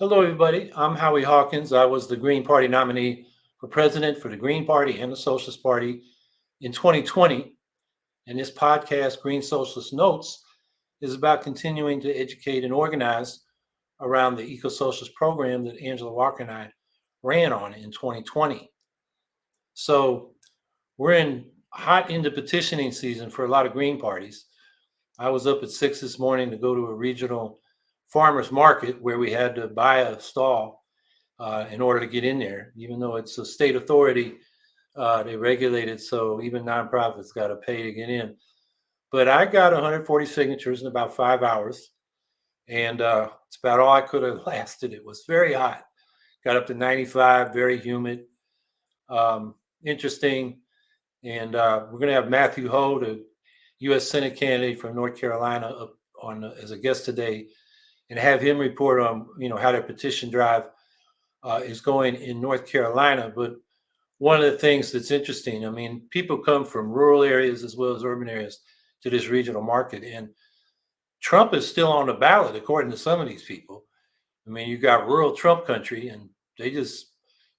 Hello, everybody. I'm Howie Hawkins. I was the Green Party nominee for president for the Green Party and the Socialist Party in 2020. And this podcast, Green Socialist Notes, is about continuing to educate and organize around the eco-socialist program that Angela Walker and I ran on in 2020. So we're hot into petitioning season for a lot of Green parties. I was up at 6 this morning to go to a regional farmers market where we had to buy a stall in order to get in there, even though it's a state authority. They regulate it, so even nonprofits got to pay to get in. But I got 140 signatures in about 5 hours, and it's about all I could have lasted. It was very hot, got up to 95, very humid, interesting. And we're going to have Matthew Hoh, the U.S. Senate candidate from North Carolina, up on as a guest today, and have him report on how their petition drive is going in North Carolina. But one of the things that's interesting, I mean, people come from rural areas as well as urban areas to this regional market, and Trump is still on the ballot according to some of these people. I mean, you got rural Trump country, and they just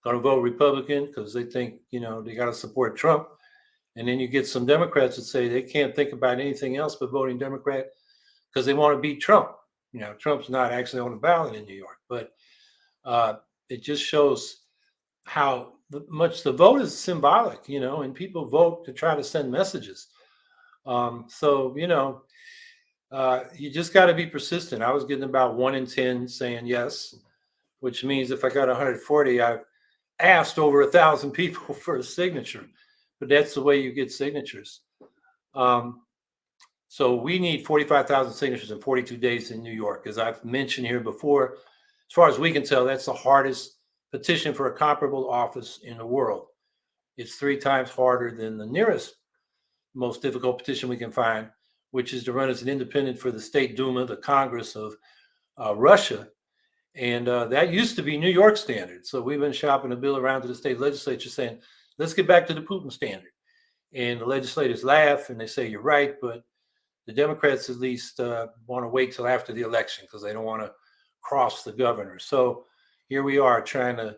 going to vote Republican because they think they got to support Trump. And then you get some Democrats that say they can't think about anything else but voting Democrat because they want to beat Trump. Trump's not actually on the ballot in New York, but it just shows how much the vote is symbolic, and people vote to try to send messages. You just got to be persistent. I was getting about 1 in 10 saying yes, which means if I got 140, I've asked over 1,000 people for a signature, but that's the way you get signatures. So we need 45,000 signatures in 42 days in New York. As I've mentioned here before, as far as we can tell, that's the hardest petition for a comparable office in the world. It's 3 times harder than the nearest most difficult petition we can find, which is to run as an independent for the State Duma, the Congress of Russia. And that used to be New York standard. So we've been shopping a bill around to the state legislature saying, let's get back to the Putin standard. And the legislators laugh and they say, you're right, but the Democrats at least want to wait till after the election because they don't want to cross the governor. So here we are trying to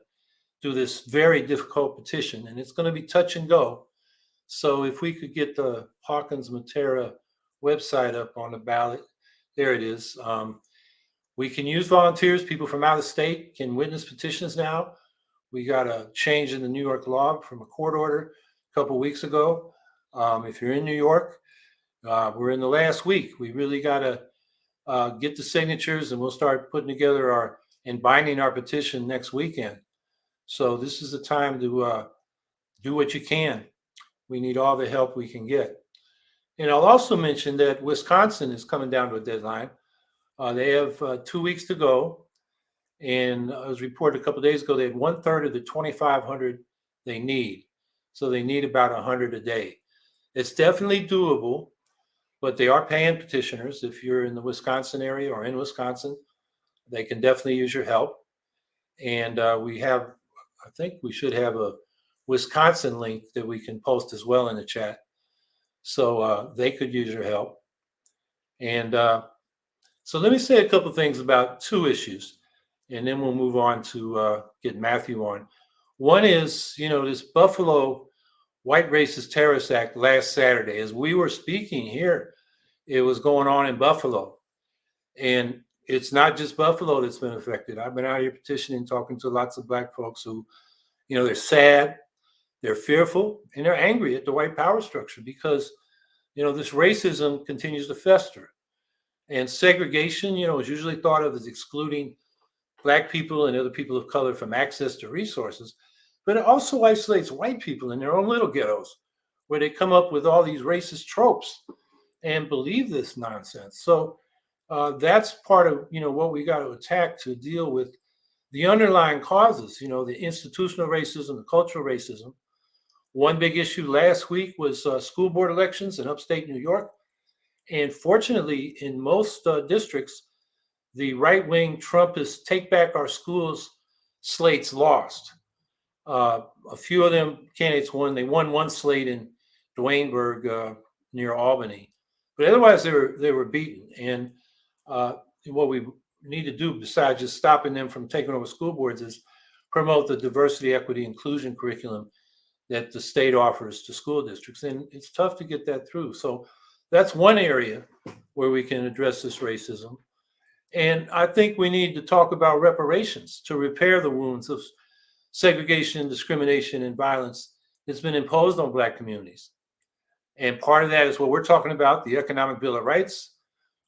do this very difficult petition, and it's going to be touch and go. So if we could get the Hawkins-Matera website up on the ballot, there it is. We can use volunteers. People from out of state can witness petitions now. We got a change in the New York law from a court order a couple of weeks ago. If you're in New York, we're in the last week. We really got to get the signatures, and we'll start putting together and binding our petition next weekend. So this is the time to do what you can. We need all the help we can get. And I'll also mention that Wisconsin is coming down to a deadline. They have 2 weeks to go. And it was reported a couple of days ago, they had 1/3 of the 2,500 they need. So they need about 100 a day. It's definitely doable, but they are paying petitioners. If you're in the Wisconsin area or in Wisconsin, they can definitely use your help. And I think we should have a Wisconsin link that we can post as well in the chat. So they could use your help. And so let me say a couple of things about 2 issues, and then we'll move on to get Matthew on. One is, this Buffalo White Racist Terrorist Act last Saturday. As we were speaking here, it was going on in Buffalo. And it's not just Buffalo that's been affected. I've been out here petitioning, talking to lots of Black folks who, they're sad, they're fearful, and they're angry at the white power structure because, this racism continues to fester. And segregation, is usually thought of as excluding Black people and other people of color from access to resources. But it also isolates white people in their own little ghettos where they come up with all these racist tropes and believe this nonsense. So that's part of, what we got to attack to deal with the underlying causes, the institutional racism, the cultural racism. One big issue last week was school board elections in upstate New York. And fortunately, in most districts, the right-wing Trumpist take back our schools slates lost. A few of them candidates won. They won one slate in Duaneburg near Albany, but otherwise they were beaten. And what we need to do, besides just stopping them from taking over school boards, is promote the diversity, equity, inclusion curriculum that the state offers to school districts. And it's tough to get that through. So that's one area where we can address this racism. And I think we need to talk about reparations to repair the wounds of segregation, discrimination, and violence that's been imposed on Black communities. And part of that is what we're talking about, the Economic Bill of Rights,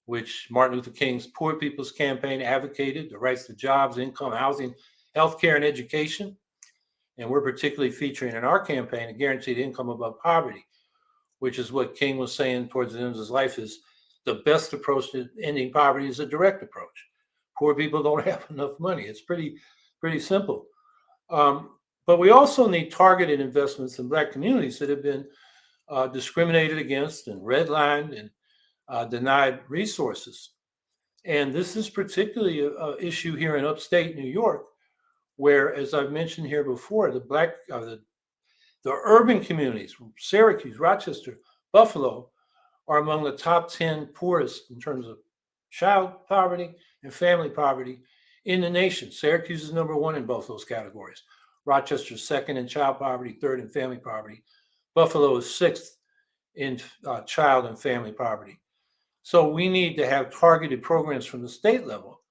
which Martin Luther King's Poor People's Campaign advocated, the rights to jobs, income, housing, healthcare, and education. And we're particularly featuring in our campaign a guaranteed income above poverty, which is what King was saying towards the end of his life is the best approach to ending poverty is a direct approach. Poor people don't have enough money. It's pretty simple. But we also need targeted investments in Black communities that have been discriminated against and redlined and denied resources. And this is particularly an issue here in upstate New York, where, as I've mentioned here before, the urban communities, Syracuse, Rochester, Buffalo, are among the top 10 poorest in terms of child poverty and family poverty in the nation. Syracuse is number one in both those categories. Rochester is second in child poverty, third in family poverty. Buffalo is sixth in child and family poverty. So we need to have targeted programs from the state level.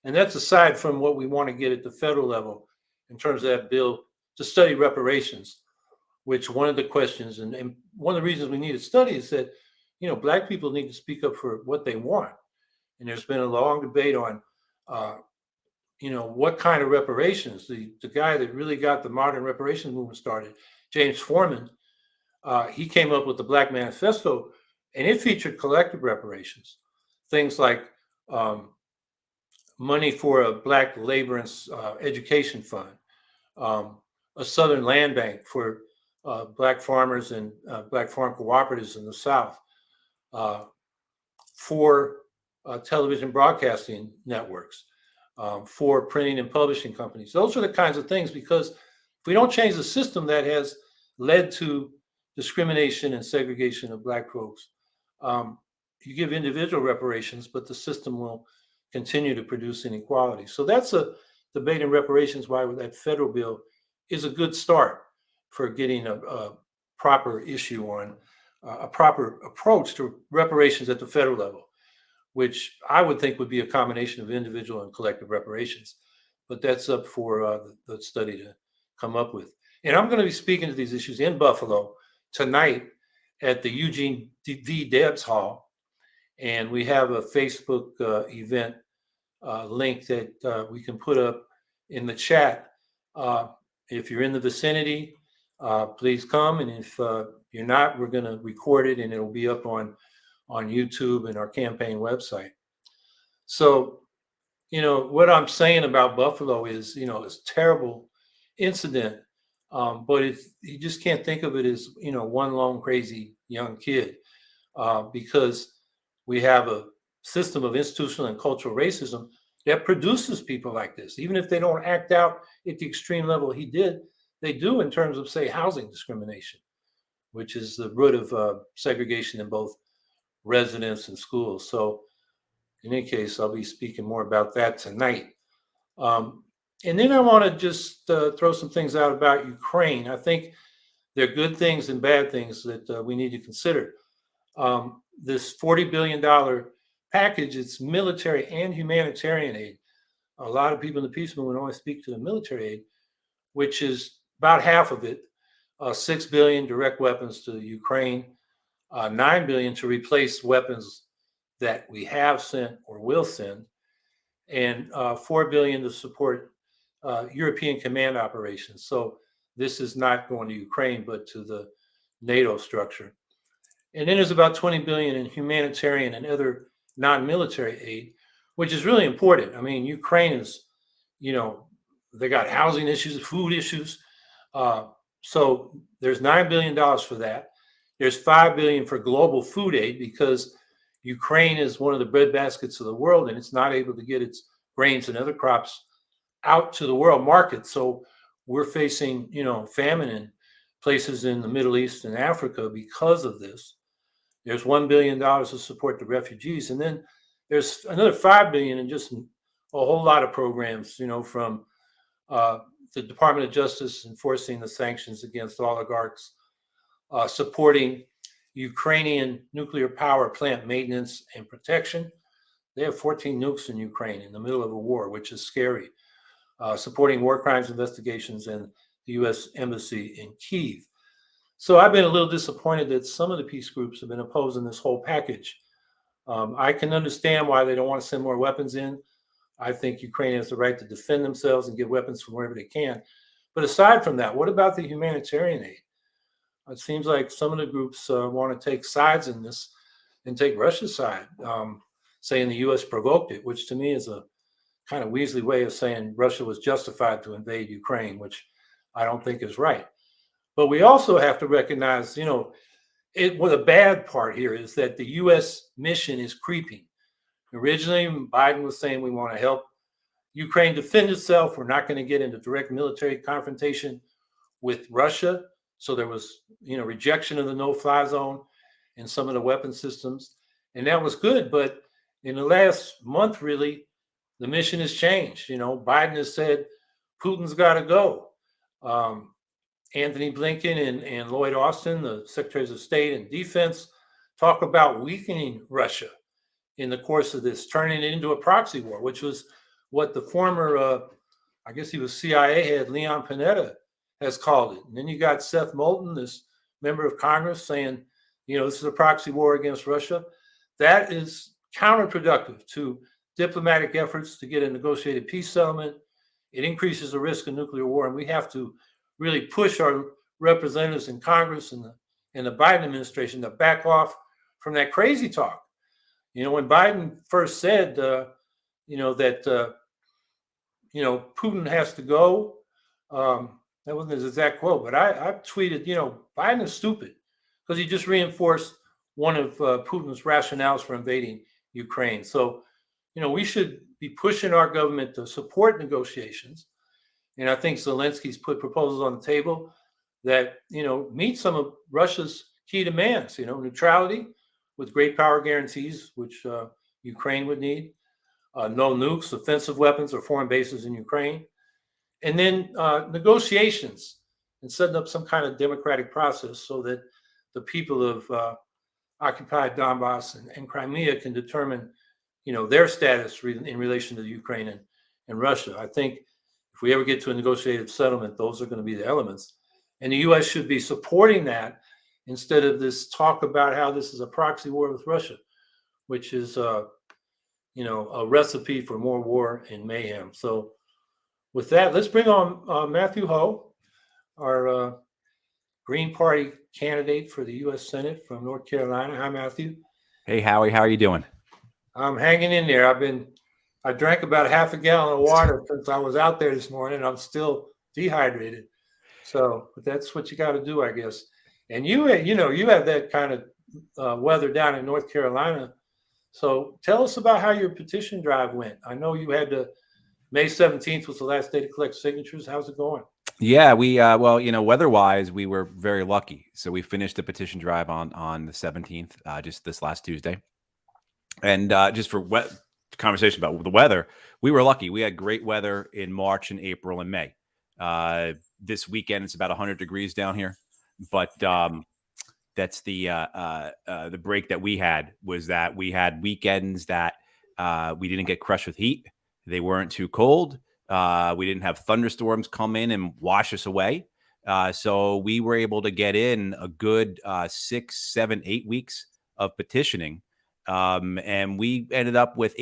And that's aside from what we want to get at the federal level in terms of that bill to study reparations, which one of the questions and one of the reasons we need to study is that, Black people need to speak up for what they want. And there's been a long debate on, what kind of reparations. The guy that really got the modern reparations movement started, James Foreman, he came up with the Black Manifesto, and it featured collective reparations, things like money for a Black labor and education fund, a Southern land bank for Black farmers and Black farm cooperatives in the South, for television broadcasting networks, for printing and publishing companies. Those are the kinds of things, because if we don't change the system that has led to discrimination and segregation of Black folks, you give individual reparations, but the system will continue to produce inequality. So that's a debate in reparations, why that federal bill is a good start for getting a proper issue on a proper approach to reparations at the federal level, which I would think would be a combination of individual and collective reparations. But that's up for the study to come up with. And I'm going to be speaking to these issues in Buffalo tonight at the Eugene V. Debs Hall. And we have a Facebook event link that we can put up in the chat. If you're in the vicinity, please come. And if you're not, we're going to record it and it'll be up on YouTube and our campaign website. So, what I'm saying about Buffalo is, it's a terrible incident, but you just can't think of it as, one lone crazy young kid, because we have a system of institutional and cultural racism that produces people like this. Even if they don't act out at the extreme level he did, they do in terms of, say, housing discrimination, which is the root of segregation in both residence and schools. So in any case, I'll be speaking more about that tonight. And then I want to just throw some things out about Ukraine. I think there are good things and bad things that we need to consider. This $40 billion package, it's military and humanitarian aid. A lot of people in the peace movement only speak to the military aid, which is about half of it. $6 billion direct weapons to Ukraine, $9 billion to replace weapons that we have sent or will send, and $4 billion to support European command operations. So this is not going to Ukraine, but to the NATO structure. And then there's about $20 billion in humanitarian and other non-military aid, which is really important. I mean, Ukraine is, they got housing issues, food issues. So there's $9 billion for that. There's $5 billion for global food aid, because Ukraine is one of the breadbaskets of the world, and it's not able to get its grains and other crops out to the world market. So we're facing, famine in places in the Middle East and Africa because of this. There's $1 billion to support the refugees. And then there's another $5 billion in just a whole lot of programs, from the Department of Justice enforcing the sanctions against oligarchs, supporting Ukrainian nuclear power plant maintenance and protection. They have 14 nukes in Ukraine in the middle of a war, which is scary. Supporting war crimes investigations and the U.S. Embassy in Kyiv. So I've been a little disappointed that some of the peace groups have been opposing this whole package. I can understand why they don't want to send more weapons in. I think Ukraine has the right to defend themselves and get weapons from wherever they can. But aside from that, what about the humanitarian aid? It seems like some of the groups want to take sides in this and take Russia's side, saying the U.S. provoked it, which to me is a kind of Weasley way of saying Russia was justified to invade Ukraine, which I don't think is right. But we also have to recognize, what a bad part here is that the U.S. mission is creeping. Originally, Biden was saying we want to help Ukraine defend itself. We're not going to get into direct military confrontation with Russia. So there was, rejection of the no-fly zone and some of the weapon systems. And that was good. But in the last month, really, the mission has changed. Biden has said Putin's got to go. Anthony Blinken and Lloyd Austin, the Secretaries of State and Defense, talk about weakening Russia in the course of this, turning it into a proxy war, which was what the former, I guess he was CIA head, Leon Panetta, has called it. And then you got Seth Moulton, this member of Congress, saying, this is a proxy war against Russia. That is counterproductive to diplomatic efforts to get a negotiated peace settlement. It increases the risk of nuclear war, and we have to really push our representatives in Congress and the Biden administration to back off from that crazy talk. When Biden first said, that Putin has to go, that wasn't his exact quote, but I tweeted, Biden is stupid because he just reinforced one of Putin's rationales for invading Ukraine. So, we should be pushing our government to support negotiations. And I think Zelensky's put proposals on the table that, meet some of Russia's key demands, neutrality with great power guarantees, which Ukraine would need, no nukes, offensive weapons, or foreign bases in Ukraine, and then negotiations and setting up some kind of democratic process so that the people of occupied Donbass and Crimea can determine, their status in relation to Ukraine and Russia. I think if we ever get to a negotiated settlement, those are going to be the elements. And the U.S. should be supporting that instead of this talk about how this is a proxy war with Russia, which is, a recipe for more war and mayhem. So with that, let's bring on Matthew Hoh, our Green Party candidate for the U.S. Senate from North Carolina. Hi, Matthew. Hey, Howie. How are you doing? I'm hanging in there. I drank about half a gallon of water since I was out there this morning. I'm still dehydrated. So, but that's what you got to do, I guess. And you have that kind of weather down in North Carolina. So tell us about how your petition drive went. I know you had May 17th was the last day to collect signatures. How's it going? Yeah, we weather-wise, we were very lucky. So we finished the petition drive on the 17th, just this last Tuesday. And just for conversation about the weather, we were lucky. We had great weather in March and April and May. This weekend it's about 100 degrees down here, but that's the break that we had was that we had weekends that we didn't get crushed with heat. They weren't too cold. We didn't have thunderstorms come in and wash us away. So we were able to get in a good 6, 7, 8 weeks of petitioning. And we ended up with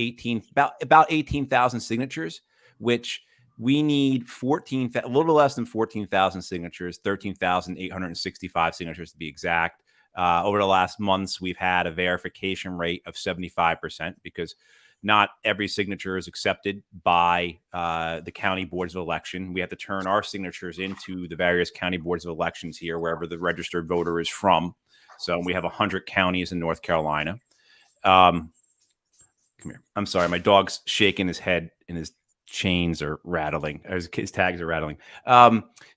about 18,000 signatures, which we need a little less than 14,000 signatures, 13,865 signatures to be exact. Over the last months, we've had a verification rate of 75% because not every signature is accepted by the county boards of election. We have to turn our signatures into the various county boards of elections here, wherever the registered voter is from. So we have 100 counties in North Carolina. Come here. I'm sorry. My dog's shaking his head and his chains are rattling. His tags are rattling.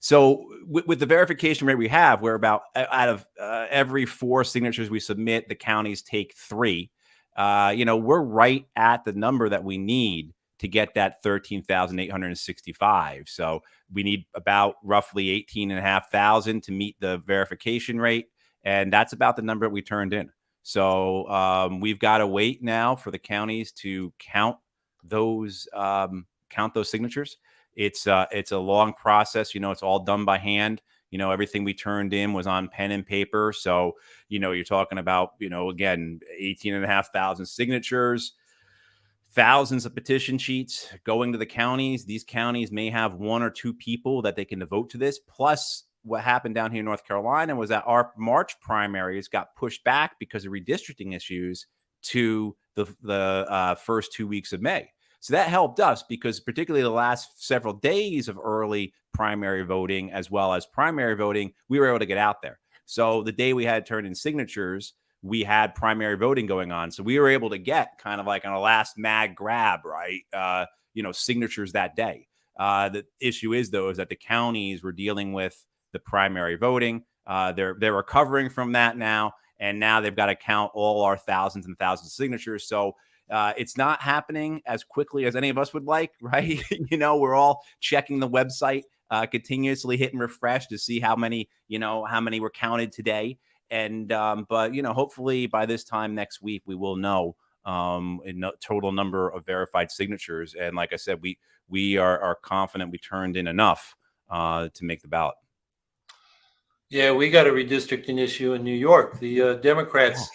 So with the verification rate we have, we're about out of every 4 signatures we submit, the counties take 3. We're right at the number that we need to get that 13,865. So we need about roughly 18,500 to meet the verification rate. And that's about the number we turned in. So we've got to wait now for the counties to count those signatures. It's a long process. It's all done by hand. Everything we turned in was on pen and paper. So, you're talking about, again, 18,500 signatures, thousands of petition sheets going to the counties. These counties may have one or two people that they can devote to this. Plus, what happened down here in North Carolina was that our March primaries got pushed back because of redistricting issues to the first 2 weeks of May. So that helped us because particularly the last several days of early primary voting as well as primary voting, we were able to get out there. So the day we had turned in signatures, we had primary voting going on. So we were able to get kind of like on a last mag grab, right? Signatures that day. The issue is, though, is that the counties were dealing with the primary voting. They're recovering from that now. And now they've got to count all our thousands and thousands of signatures. So it's not happening as quickly as any of us would like, right? We're all checking the website, continuously hitting refresh to see how many were counted today. And but hopefully by this time next week we will know a total number of verified signatures. And like I said, we are confident we turned in enough to make the ballot. Yeah, we got a redistricting issue in New York. The Democrats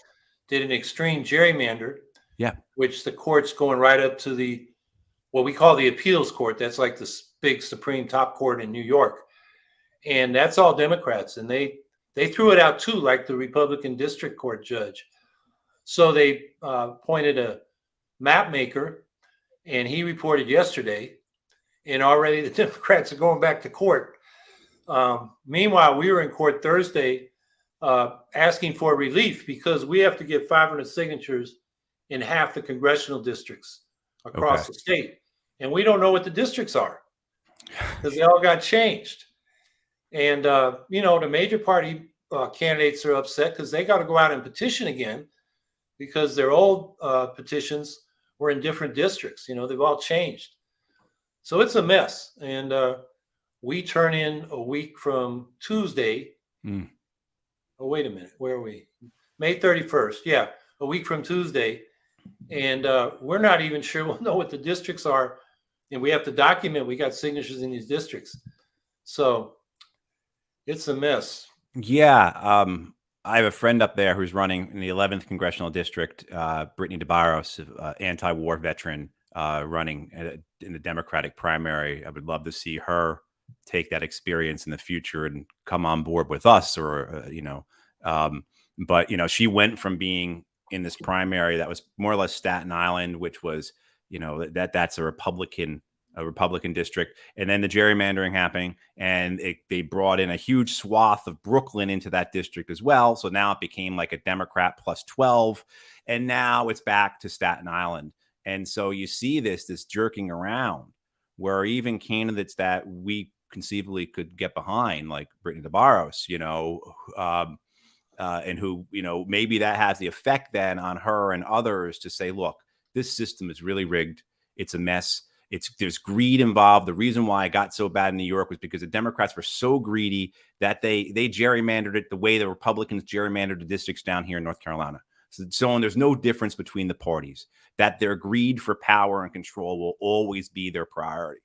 did an extreme gerrymander. Yeah, which the court's going right up to what we call the appeals court. That's like the big Supreme top court in New York, and that's all Democrats. And they threw it out too, like the Republican district court judge. So they appointed a map maker, and he reported yesterday, and already the Democrats are going back to court. Meanwhile, we were in court Thursday asking for relief because we have to get 500 signatures in half the congressional districts across the state. And we don't know what the districts are because they all got changed. And, the major party candidates are upset because they got to go out and petition again because their old petitions were in different districts. They've all changed. So it's a mess. And we turn in a week from Tuesday. Oh, wait a minute. Where are we? May 31st. Yeah, a week from Tuesday. And we're not even sure we'll know what the districts are. And we have to document we got signatures in these districts. So it's a mess. Yeah. I have a friend up there who's running in the 11th Congressional District, Brittany DeBarros, anti-war veteran, running in the Democratic primary. I would love to see her take that experience in the future and come on board with us but she went from being in this primary that was more or less Staten Island, which was, that's a Republican district. And then the gerrymandering happening and they brought in a huge swath of Brooklyn into that district as well. So now it became like a Democrat plus 12. And now it's back to Staten Island. And so you see this jerking around where even candidates that we conceivably could get behind, like Brittany DeBarros, and who, maybe that has the effect then on her and others to say, look, this system is really rigged. It's a mess. There's greed involved. The reason why it got so bad in New York was because the Democrats were so greedy that they gerrymandered it the way the Republicans gerrymandered the districts down here in North Carolina. So there's no difference between the parties, that their greed for power and control will always be their priority.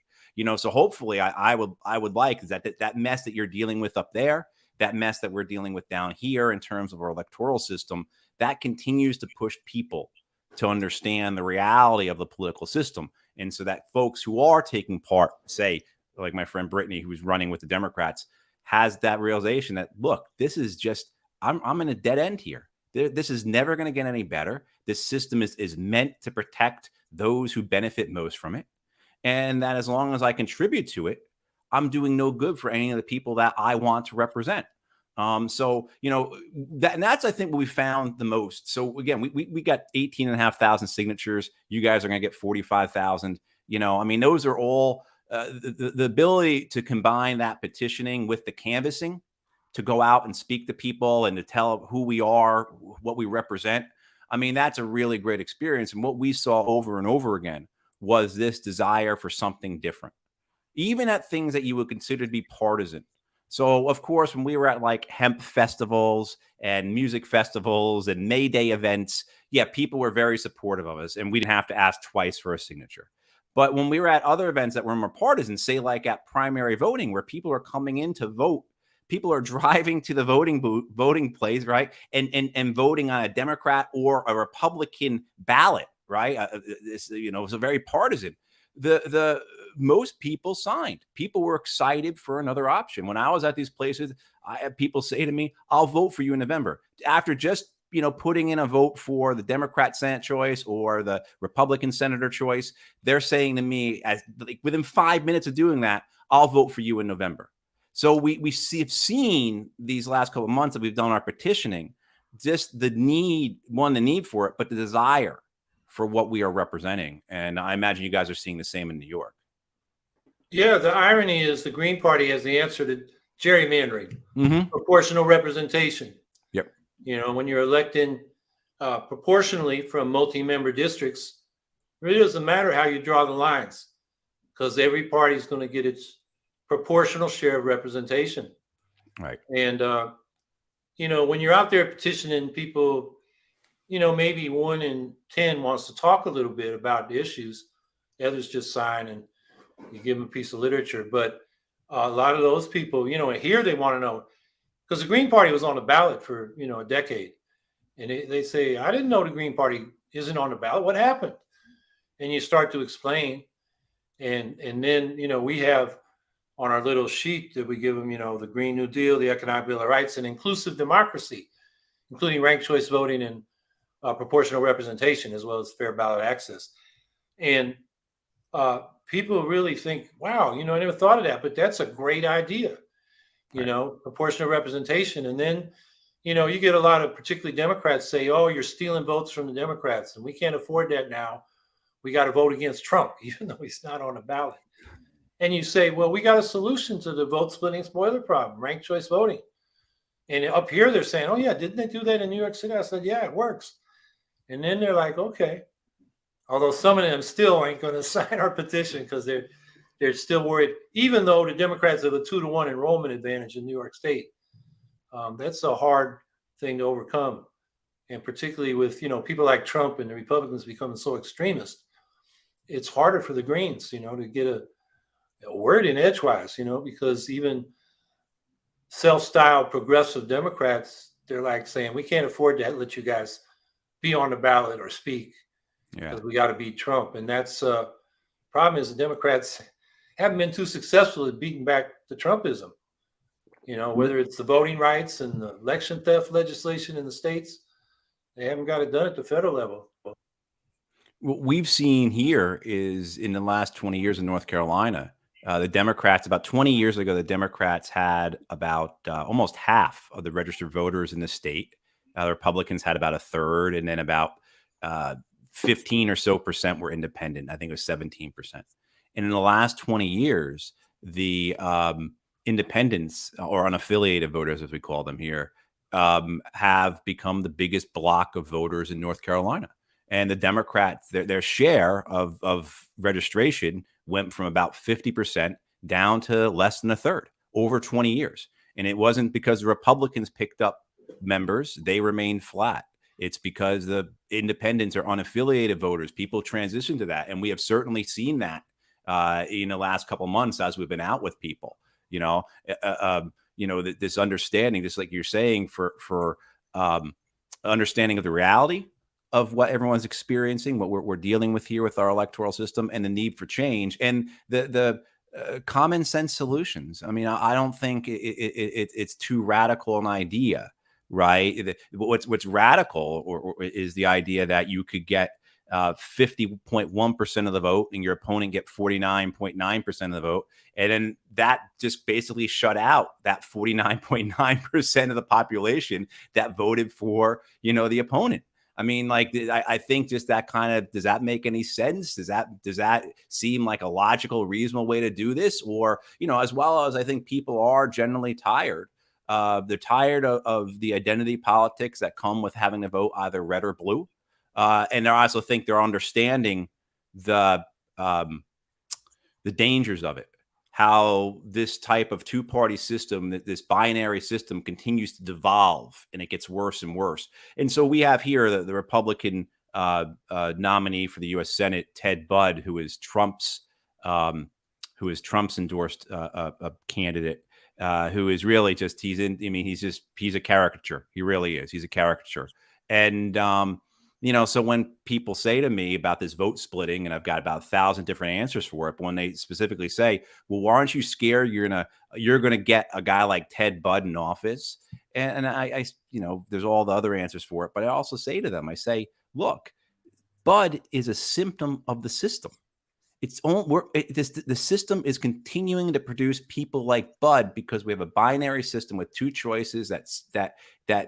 So hopefully I would like that mess that you're dealing with up there, that mess that we're dealing with down here in terms of our electoral system, that continues to push people to understand the reality of the political system. And so that folks who are taking part, say, like my friend Brittany, who's running with the Democrats, has that realization that, look, this is just, I'm in a dead end here. This is never going to get any better. This system is meant to protect those who benefit most from it. And that as long as I contribute to it, I'm doing no good for any of the people that I want to represent. So, that's, I think, what we found the most. So again, we got 18,500 signatures. You guys are going to get 45,000. Those are all the ability to combine that petitioning with the canvassing to go out and speak to people and to tell who we are, what we represent. That's a really great experience. And what we saw over and over again was this desire for something different, even at things that you would consider to be partisan. So, of course, when we were at like hemp festivals and music festivals and May Day events, yeah, people were very supportive of us and we didn't have to ask twice for a signature. But when we were at other events that were more partisan, say like at primary voting, where people are coming in to vote, people are driving to the voting place, right? And voting on a Democrat or a Republican ballot, right? This, you know, it was a very partisan. The most people signed. People were excited for another option. When I was at these places, I had people say to me, "I'll vote for you in November." After just, you know, putting in a vote for the Democrat Senate choice or the Republican senator choice, they're saying to me, as like within 5 minutes of doing that, "I'll vote for you in November." So we have seen these last couple of months that we've done our petitioning, just the need for it, but the desire for what we are representing. And I imagine you guys are seeing the same in New York. Yeah, the irony is the Green Party has the answer to gerrymandering, Mm-hmm. proportional representation. Yep. You know, when you're electing proportionally from multi-member districts, it really doesn't matter how you draw the lines, because every party is going to get its proportional share of representation. Right. And, you know, when you're out there petitioning, people, you know, maybe 1 in 10 wants to talk a little bit about the issues. The others just sign and you give them a piece of literature. But a lot of those people, you know, here they want to know, because the Green Party was on the ballot for, you know, a decade. And they say, "I didn't know the Green Party isn't on the ballot. What happened?" And you start to explain. And then, you know, we have on our little sheet that we give them, you know, the Green New Deal, the Economic Bill of Rights, and inclusive democracy, including ranked choice voting and proportional representation, as well as fair ballot access. And people really think, wow, you know, I never thought of that, but that's a great idea, you know, proportional representation. And then, you know, you get a lot of particularly Democrats say, "Oh, you're stealing votes from the Democrats and we can't afford that now. We got to vote against Trump," even though he's not on the ballot. And you say, "Well, we got a solution to the vote splitting spoiler problem, ranked choice voting." And up here they're saying, "Oh yeah, didn't they do that in New York City?" I said, "Yeah, it works." And then they're like, "Okay." Although some of them still ain't going to sign our petition because they're still worried, even though the Democrats have a 2-to-1 enrollment advantage in New York State. That's a hard thing to overcome. And particularly with, you know, people like Trump and the Republicans becoming so extremist, it's harder for the Greens, you know, to get a word in edgewise, you know, because even self-styled progressive Democrats, they're like saying, "We can't afford to let you guys be on the ballot or speak because we got to beat Trump." And that's problem is the Democrats haven't been too successful at beating back the Trumpism. You know, whether it's the voting rights and the election theft legislation in the states, they haven't got it done at the federal level. What we've seen here is in the last 20 years in North Carolina, the Democrats, about 20 years ago, the Democrats had about almost half of the registered voters in the state. The Republicans had about a third, and then about 15 or so percent were independent. I think it was 17%. And in the last 20 years, the independents or unaffiliated voters, as we call them here, have become the biggest block of voters in North Carolina. And the Democrats, their share of registration went from about 50% down to less than a third over 20 years. And it wasn't because the Republicans picked up members, they remained flat. It's because the independents or unaffiliated voters, people transition to that. And we have certainly seen that in the last couple of months as we've been out with people, this understanding, just like you're saying, for understanding of the reality of what everyone's experiencing, what we're dealing with here with our electoral system, and the need for change, and the common sense solutions. I mean, I don't think it's too radical an idea, right? What's radical or is the idea that you could get 50.1% of the vote and your opponent get 49.9% of the vote. And then that just basically shut out that 49.9% of the population that voted for, the opponent. I mean, like, I think just that kind of, does that make any sense? Does that seem like a logical, reasonable way to do this? Or, as well as I think people are generally tired. They're tired of the identity politics that come with having to vote either red or blue. And I also think they're understanding the the dangers of it, how this type of two-party system, that this binary system continues to devolve and it gets worse and worse. And so we have here the Republican nominee for the U.S. Senate, Ted Budd, who is Trump's endorsed candidate, who is really just, he's a caricature. He really is. He's a caricature. And, so when people say to me about this vote splitting, and I've got about 1,000 different answers for it, but when they specifically say, well, why aren't you scared you're going to get a guy like Ted Budd in office? And I there's all the other answers for it, but I also say to them, I say, look, Budd is a symptom of the system. The system is continuing to produce people like Budd because we have a binary system with two choices that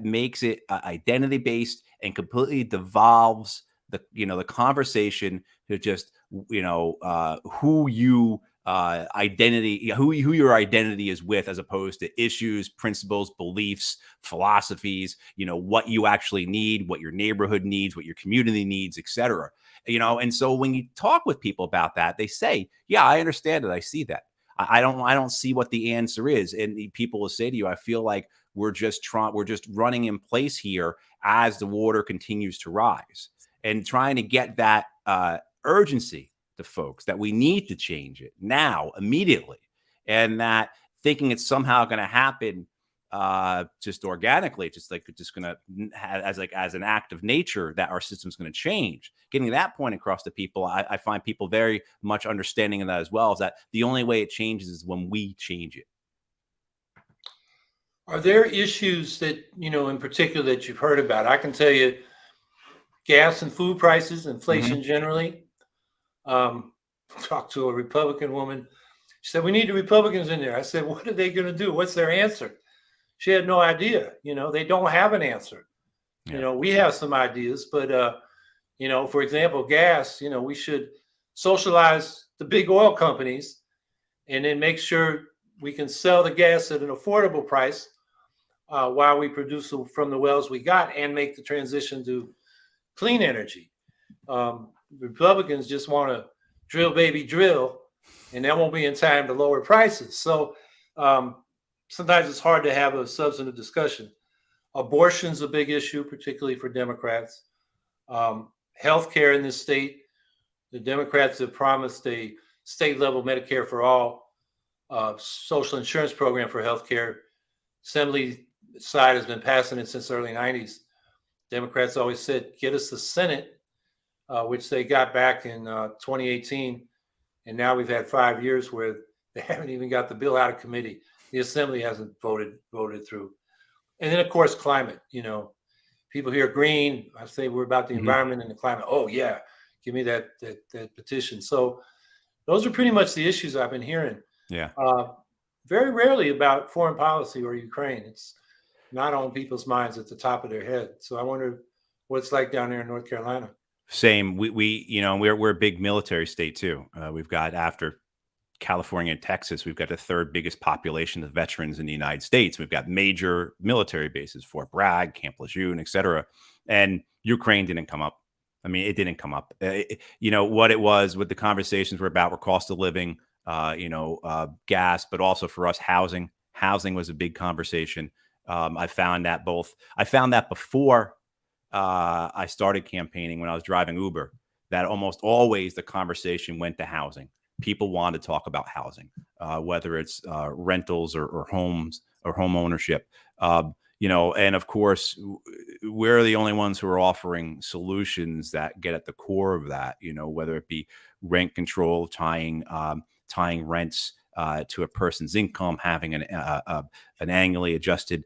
makes it identity based and completely devolves the conversation to just who your identity is with, as opposed to issues, principles, beliefs, philosophies, what you actually need, what your neighborhood needs, what your community needs, etc. And so when you talk with people about that, they say, yeah, I understand it. I see that. I don't see what the answer is. And people will say to you, I feel like we're just running in place here as the water continues to rise, and trying to get that urgency to folks that we need to change it now, immediately, and that thinking it's somehow going to happen just organically, just going to as an act of nature that our system's going to change. Getting that point across to people, I find people very much understanding of that as well, is that the only way it changes is when we change it. Are there issues that, in particular that you've heard about? I can tell you gas and food prices, inflation generally. Talked to a Republican woman. She said, we need the Republicans in there. I said, what are they going to do? What's their answer? She had no idea. They don't have an answer. Yeah. We have some ideas, but, for example, gas, we should socialize the big oil companies and then make sure we can sell the gas at an affordable price while we produce from the wells we got and make the transition to clean energy. Republicans just want to drill, baby, drill, and that won't be in time to lower prices. So sometimes it's hard to have a substantive discussion. Abortion's a big issue, particularly for Democrats. Healthcare in this state, the Democrats have promised a state-level Medicare for all social insurance program for healthcare. Assembly side has been passing it since the early 90s. Democrats always said, get us the Senate, which they got back in 2018. And now we've had 5 years where they haven't even got the bill out of committee. The Assembly hasn't voted through. And then, of course, climate. People hear green. I say we're about the environment and the climate. Oh, yeah, give me that petition. So those are pretty much the issues I've been hearing. Yeah. Very rarely about foreign policy or Ukraine. It's not on people's minds at the top of their head. So I wonder what it's like down there in North Carolina. Same. We're a big military state too. We've got, after California and Texas, we've got the third biggest population of veterans in the United States. We've got major military bases, Fort Bragg, Camp Lejeune, et cetera. And Ukraine didn't come up. I mean, it didn't come up. What it was, what the conversations were about were cost of living, gas, but also for us, housing. Housing was a big conversation. I found that before I started campaigning, when I was driving Uber, that almost always the conversation went to housing. People want to talk about housing, whether it's rentals or homes or home ownership. And of course, we're the only ones who are offering solutions that get at the core of that, whether it be rent control, tying rents to a person's income, having an annually adjusted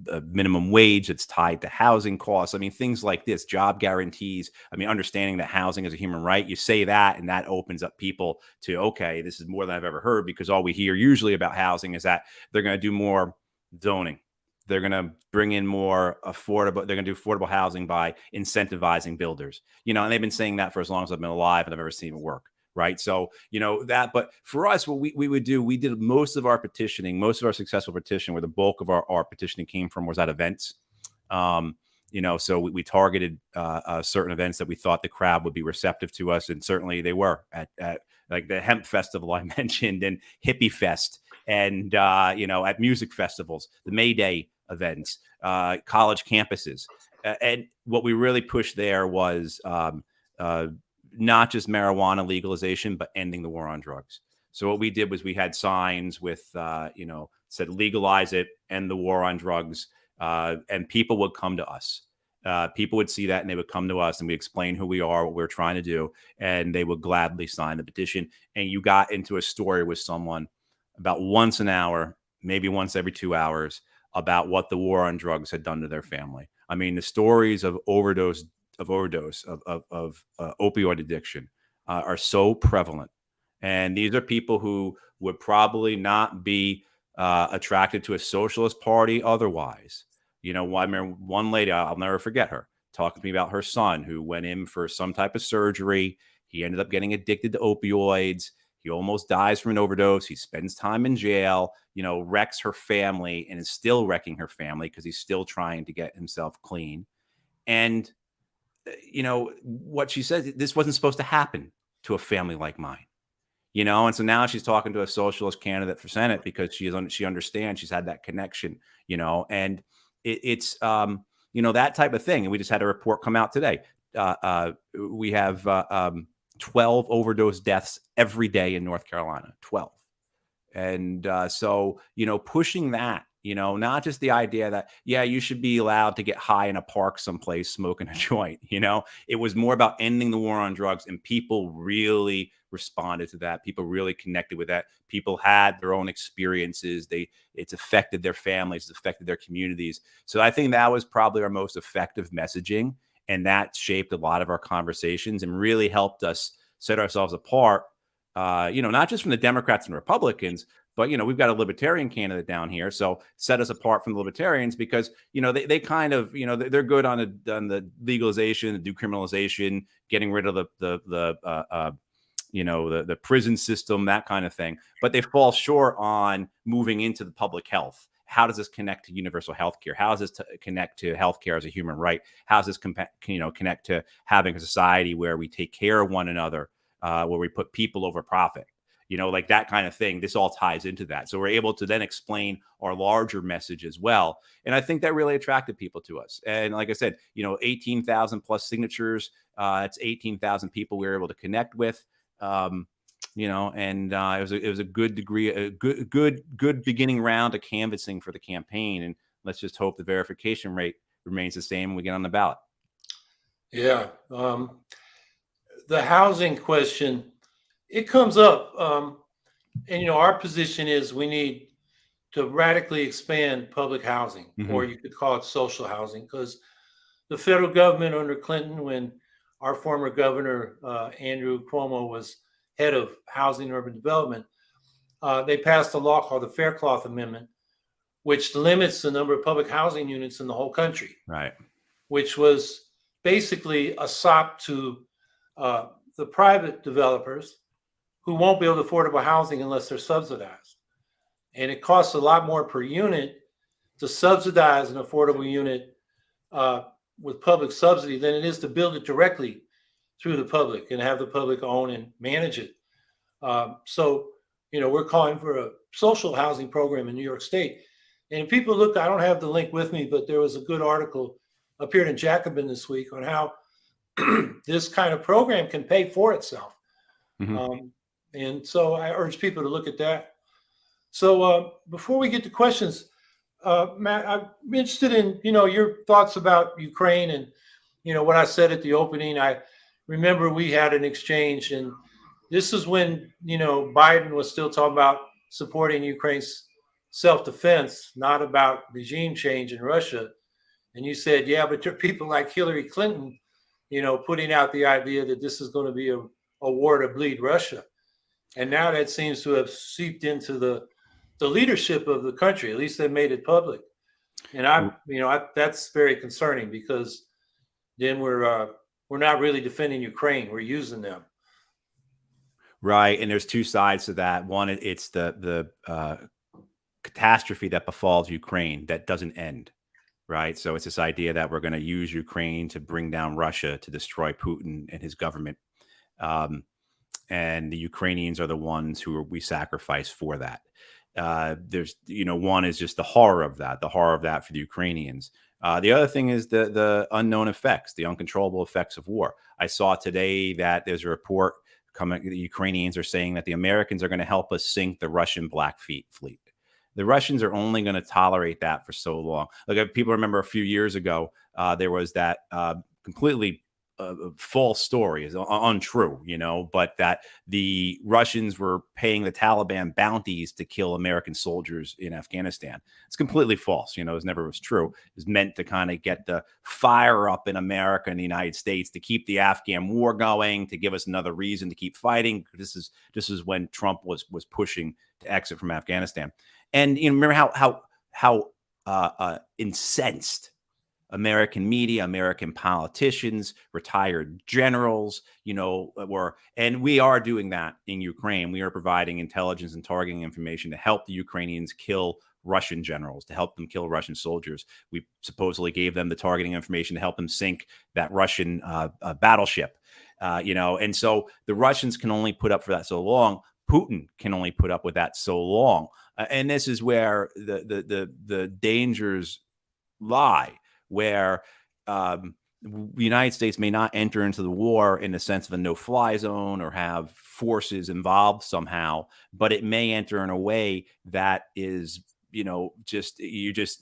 a minimum wage that's tied to housing costs. I mean, things like this, job guarantees. I mean, understanding that housing is a human right. You say that, and that opens up people to, okay, this is more than I've ever heard, because all we hear usually about housing is that they're going to do more zoning. They're going to bring in more affordable. They're going to do affordable housing by incentivizing builders, and they've been saying that for as long as I've been alive, and I've never seen it work. Right. So, but for us, what we would do, we did most of our petitioning, most of our successful petition, where the bulk of our petitioning came from, was at events. So we targeted certain events that we thought the crowd would be receptive to us, and certainly they were at like the hemp festival I mentioned, and hippie fest, and at music festivals, the May Day events, college campuses. And what we really pushed there was not just marijuana legalization, but ending the war on drugs. So what we did was we had signs with, said legalize it, end the war on drugs, and people would come to us. People would see that and they would come to us, and we explain who we are, what we're trying to do, and they would gladly sign the petition. And you got into a story with someone about once an hour, maybe once every 2 hours, about what the war on drugs had done to their family. I mean, the stories of overdose, opioid addiction are so prevalent. And these are people who would probably not be attracted to a socialist party otherwise. I remember one lady, I'll never forget her, talking to me about her son who went in for some type of surgery. He ended up getting addicted to opioids. He almost dies from an overdose. He spends time in jail, wrecks her family, and is still wrecking her family because he's still trying to get himself clean. And, what she said, this wasn't supposed to happen to a family like mine. And so now she's talking to a socialist candidate for Senate because she understands, she's had that connection, and it's that type of thing. And we just had a report come out today. We have 12 overdose deaths every day in North Carolina, 12. And so, pushing that, not just the idea that, yeah, you should be allowed to get high in a park someplace smoking a joint, it was more about ending the war on drugs, and people really responded to that. People really connected with that. People had their own experiences. It's affected their families, it's affected their communities. So I think that was probably our most effective messaging. And that shaped a lot of our conversations and really helped us set ourselves apart, not just from the Democrats and Republicans, but, we've got a libertarian candidate down here. So set us apart from the libertarians because, they kind of, they're good on the legalization, the decriminalization, getting rid of the prison system, that kind of thing. But they fall short on moving into the public health. How does this connect to universal health care? How does this connect to healthcare as a human right? How does this connect to having a society where we take care of one another, where we put people over profit? Like that kind of thing. This all ties into that. So we're able to then explain our larger message as well. And I think that really attracted people to us. And like I said, 18,000 plus signatures. It's 18,000 people we were able to connect with. And it was a good degree, a good beginning round of canvassing for the campaign. And let's just hope the verification rate remains the same when we get on the ballot. Yeah. The housing question, it comes up. And, our position is we need to radically expand public housing, or you could call it social housing, because the federal government under Clinton, when our former governor, Andrew Cuomo, was head of housing and urban development, they passed a law called the Faircloth Amendment, which limits the number of public housing units in the whole country. Right. Which was basically a sop to the private developers who won't build affordable housing unless they're subsidized. And it costs a lot more per unit to subsidize an affordable unit with public subsidy than it is to build it directly through the public and have the public own and manage it. So, we're calling for a social housing program in New York State. And if people look, I don't have the link with me, but there was a good article appeared in Jacobin this week on how this kind of program can pay for itself. And so I urge people to look at that. So before we get to questions, Matt, I'm interested in, your thoughts about Ukraine and, what I said at the opening. I remember we had an exchange, and this is when, Biden was still talking about supporting Ukraine's self-defense, not about regime change in Russia. And you said, yeah, but there are people like Hillary Clinton, putting out the idea that this is going to be a war to bleed Russia. And now that seems to have seeped into the leadership of the country. At least they made it public. And that's very concerning, because then we're not really defending Ukraine. We're using them. Right. And there's two sides to that. One, it's the catastrophe that befalls Ukraine that doesn't end. right? So it's this idea that we're going to use Ukraine to bring down Russia, to destroy Putin and his government. And the Ukrainians are the ones who we sacrifice for that. There's, one is just the horror of that for the Ukrainians. The other thing is the unknown effects, the uncontrollable effects of war. I saw today that there's a report coming. The Ukrainians are saying that the Americans are going to help us sink the Russian Black Fleet. The Russians are only going to tolerate that for so long. Like, if people remember a few years ago, there was that completely false story, is untrue, but that the Russians were paying the Taliban bounties to kill American soldiers in Afghanistan. It's completely false. It never was true. It was meant to kind of get the fire up in America and the United States, to keep the Afghan war going, to give us another reason to keep fighting. This is when Trump was pushing to exit from Afghanistan. And remember how incensed American media, American politicians, retired generals, were, and we are doing that in Ukraine. We are providing intelligence and targeting information to help the Ukrainians kill Russian generals, to help them kill Russian soldiers. We supposedly gave them the targeting information to help them sink that Russian battleship, and so the Russians can only put up for that so long. Putin can only put up with that so long. And this is where the dangers lie, where the United States may not enter into the war in the sense of a no-fly zone or have forces involved somehow, but it may enter in a way that is, just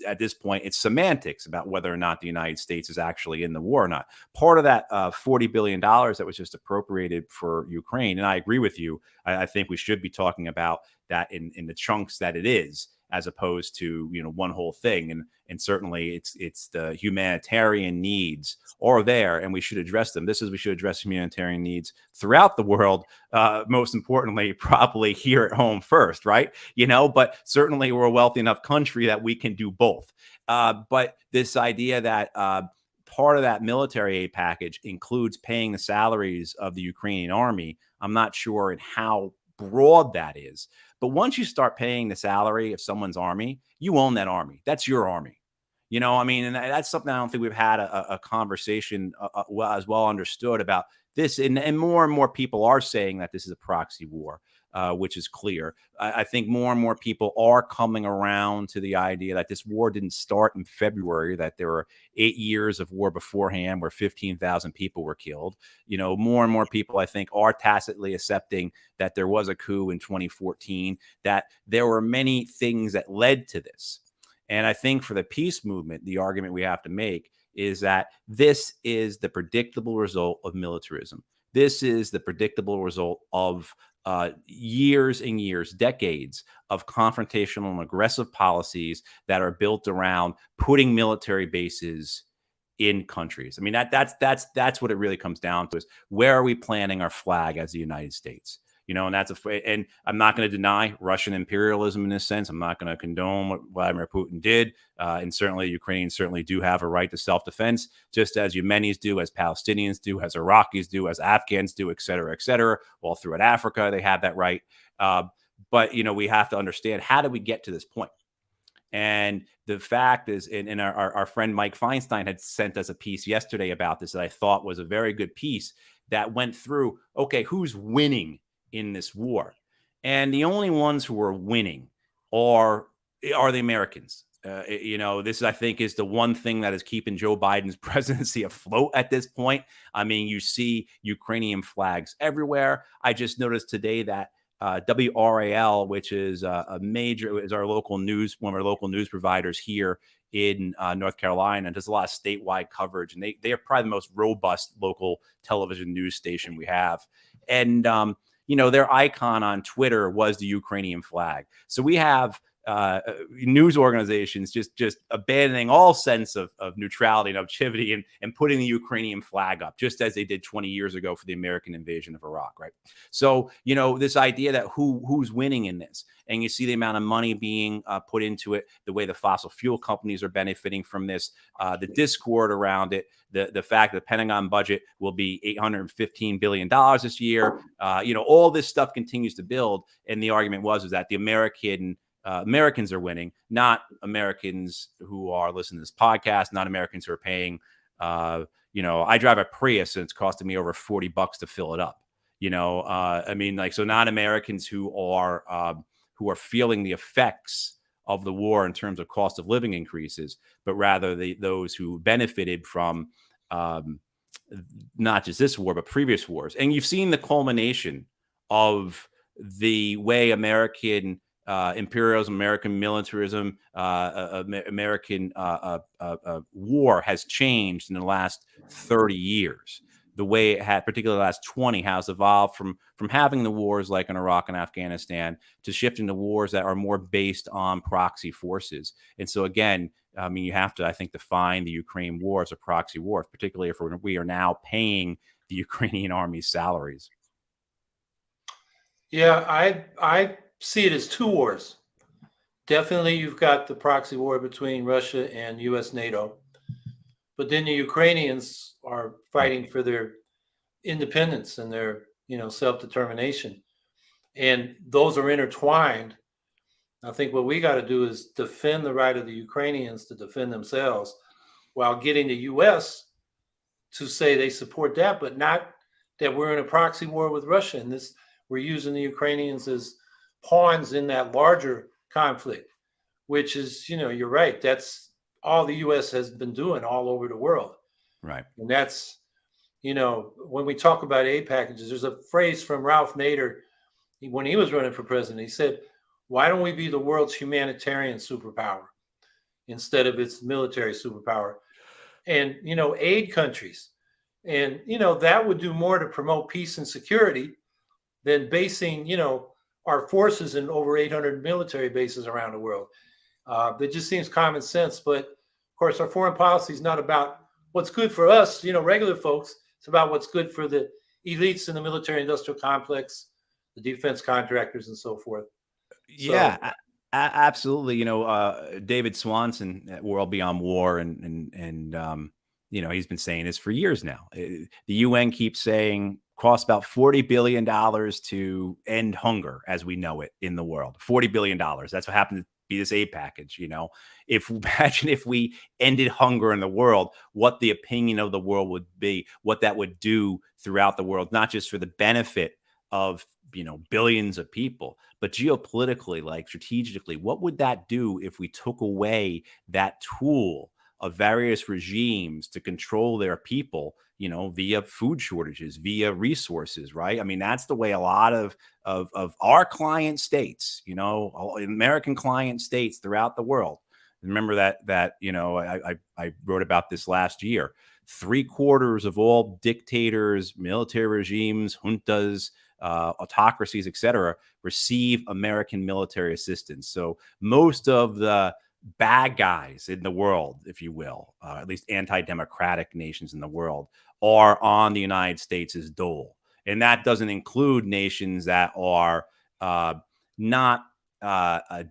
at this point, it's semantics about whether or not the United States is actually in the war or not. Part of that $40 billion that was just appropriated for Ukraine, and I agree with you, I think we should be talking about that in the chunks that it is, as opposed to one whole thing. And certainly it's the humanitarian needs are there, and we should address them. We should address humanitarian needs throughout the world. Most importantly, probably here at home first, right? But certainly we're a wealthy enough country that we can do both. But this idea that part of that military aid package includes paying the salaries of the Ukrainian army, I'm not sure in how broad that is. But once you start paying the salary of someone's army, you own that army. That's your army. And that's something I don't think we've had a conversation as well understood about this. And more people are saying that this is a proxy war, which is clear. I think more and more people are coming around to the idea that this war didn't start in February, that there were 8 years of war beforehand where 15,000 people were killed. More and more people, I think, are tacitly accepting that there was a coup in 2014, that there were many things that led to this. And I think for the peace movement, the argument we have to make is that this is the predictable result of militarism. This is the predictable result of years and years, decades of confrontational and aggressive policies that are built around putting military bases in countries. That's what it really comes down to, is where are we planting our flag as the United States? And and I'm not going to deny Russian imperialism in this sense. I'm not going to condone what Vladimir Putin did. And certainly Ukrainians certainly do have a right to self-defense, just as Yemenis do, as Palestinians do, as Iraqis do, as Afghans do, et cetera, all throughout Africa, they have that right. But, we have to understand, how did we get to this point? And the fact is, and our friend Mike Feinstein had sent us a piece yesterday about this that I thought was a very good piece that went through, okay, who's winning in this war? And the only ones who are winning are the Americans. This, I think, is the one thing that is keeping Joe Biden's presidency afloat at this point. You see Ukrainian flags everywhere. I just noticed today that WRAL, which is our local news, one of our local news providers here in North Carolina, does a lot of statewide coverage, and they are probably the most robust local television news station we have. And their icon on Twitter was the Ukrainian flag. So we have news organizations just abandoning all sense of neutrality and objectivity and putting the Ukrainian flag up, just as they did 20 years ago for the American invasion of Iraq, right? So, this idea that who's winning in this, and you see the amount of money being put into it, the way the fossil fuel companies are benefiting from this, the discord around it, the fact that the Pentagon budget will be $815 billion this year, all this stuff continues to build. And the argument was that the American Americans are winning, not Americans who are listening to this podcast, not Americans who are paying. I drive a Prius and it's costing me over $40 to fill it up. So not Americans who are feeling the effects of the war in terms of cost of living increases, but rather those who benefited from not just this war, but previous wars. And you've seen the culmination of the way American imperialism, American militarism, American war has changed in the last 30 years. The way it had, particularly the last 20, has evolved from having the wars like in Iraq and Afghanistan to shifting to wars that are more based on proxy forces. And so again, you have to, I think, define the Ukraine war as a proxy war, particularly if we are now paying the Ukrainian army's salaries. Yeah, I see it as two wars. Definitely, you've got the proxy war between Russia and U.S. NATO, but then the Ukrainians are fighting for their independence and their self-determination, and those are intertwined. I think what we got to do is defend the right of the Ukrainians to defend themselves, while getting the U.S. to say they support that, but not that we're in a proxy war with Russia, and we're using the Ukrainians as pawns in that larger conflict, which is, you're right. That's all the U.S. has been doing all over the world. Right. And that's, when we talk about aid packages, there's a phrase from Ralph Nader when he was running for president. He said, why don't we be the world's humanitarian superpower instead of its military superpower? And, aid countries. And, that would do more to promote peace and security than basing, our forces in over 800 military bases around the world. That just seems common sense. But of course, our foreign policy is not about what's good for us, regular folks. It's about what's good for the elites in the military industrial complex, the defense contractors, and so forth. Yeah, absolutely. David Swanson at World Beyond War, and he's been saying this for years now. The UN keeps saying costs about $40 billion to end hunger as we know it in the world. $40 billion. That's what happened to be this aid package. Imagine if we ended hunger in the world, what the opinion of the world would be, what that would do throughout the world, not just for the benefit of billions of people, but geopolitically, like strategically, what would that do if we took away that tool of various regimes to control their people, via food shortages, via resources, right? I mean, that's the way a lot of our client states, American client states throughout the world. Remember that I wrote about this last year. 3/4 of all dictators, military regimes, juntas, autocracies, etc., receive American military assistance. So most of the bad guys in the world, if you will, at least anti-democratic nations in the world, are on the United States' dole. And that doesn't include nations that are not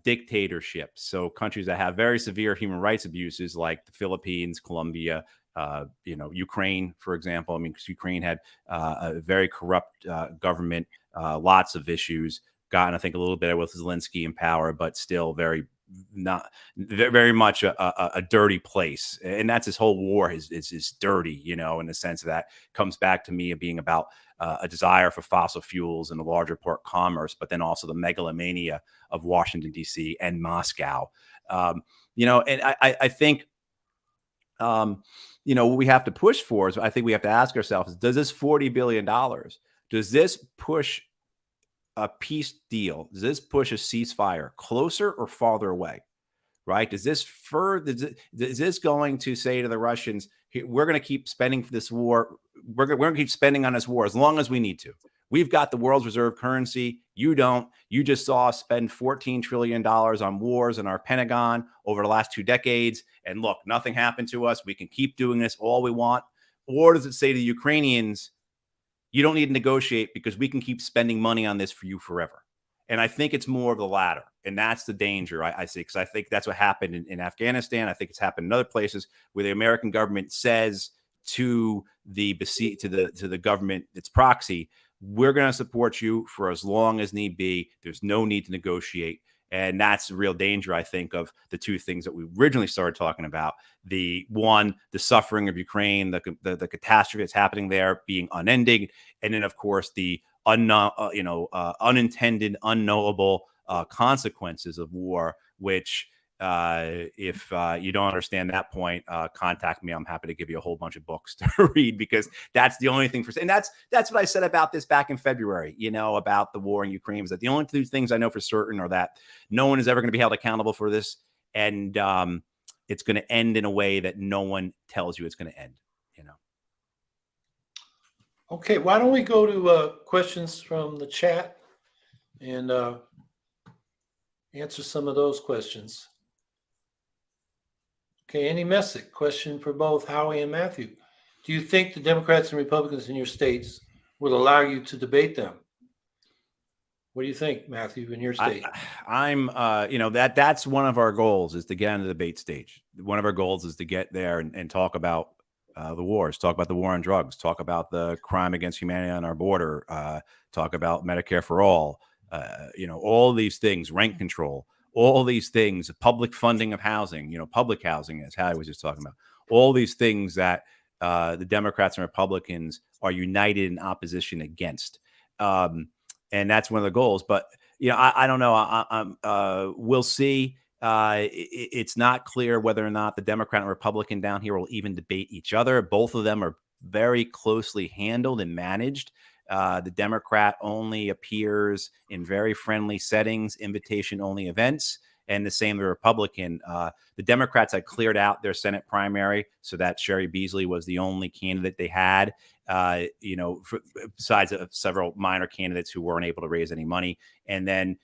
dictatorships. So countries that have very severe human rights abuses like the Philippines, Colombia, Ukraine, for example. I mean, because Ukraine had a very corrupt government, lots of issues, gotten, I think, a little bit with Zelensky in power, but still very much a dirty place. And that's this whole war is dirty, in the sense that comes back to me of being about a desire for fossil fuels and a larger part commerce, but then also the megalomania of Washington, D.C. and Moscow. And I think, what we have to push for is, I think we have to ask ourselves, does this $40 billion, does this push a peace deal? Does this push a ceasefire closer or farther away? Right? Is this going to say to the Russians, we're going to keep spending for this war. We're going to keep spending on this war as long as we need to. We've got the world's reserve currency. You don't. You just saw us spend $14 trillion on wars in our Pentagon over the last 2 decades. And look, nothing happened to us. We can keep doing this all we want. Or does it say to the Ukrainians, you don't need to negotiate because we can keep spending money on this for you forever? And I think it's more of the latter. And that's the danger, I see, because I think that's what happened in Afghanistan. I think it's happened in other places where the American government says to the government, its proxy, we're going to support you for as long as need be. There's no need to negotiate. And that's the real danger, I think, of the two things that we originally started talking about. The one, the suffering of Ukraine, the catastrophe that's happening there being unending. And then, of course, the unintended, unknowable consequences of war, which if you don't understand that point, contact me. I'm happy to give you a whole bunch of books to read, because that's the only thing and that's what I said about this back in February, about the war in Ukraine, is that the only two things I know for certain are that no one is ever going to be held accountable for this. And it's going to end in a way that no one tells you it's going to end, Okay, why don't we go to questions from the chat and answer some of those questions. Okay, Annie Messick, question for both Howie and Matthew. Do you think the Democrats and Republicans in your states will allow you to debate them? What do you think, Matthew, in your state? That's one of our goals, is to get on the debate stage. One of our goals is to get there and talk about the wars, talk about the war on drugs, talk about the crime against humanity on our border, talk about Medicare for all, all these things, rent control, all these things, public funding of housing, public housing, as Howie was just talking about, all these things that the Democrats and Republicans are united in opposition against. And that's one of the goals. But, I don't know. We'll see. It's not clear whether or not the Democrat and Republican down here will even debate each other. Both of them are very closely handled and managed. The Democrat only appears in very friendly settings, invitation-only events, and the same the Republican. The Democrats had cleared out their Senate primary, so that Sherry Beasley was the only candidate they had, besides of several minor candidates who weren't able to raise any money. And then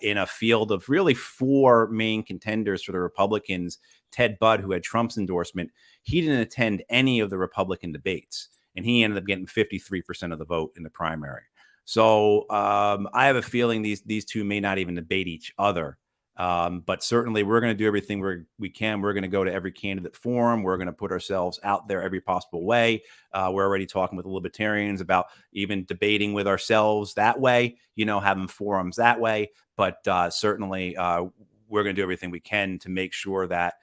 in a field of really four main contenders for the Republicans, Ted Budd, who had Trump's endorsement, he didn't attend any of the Republican debates, and he ended up getting 53% of the vote in the primary. So I have a feeling these two may not even debate each other. But certainly we're going to do everything we can. We're going to go to every candidate forum. We're going to put ourselves out there every possible way. We're already talking with the libertarians about even debating with ourselves that way, having forums that way. But certainly we're going to do everything we can to make sure that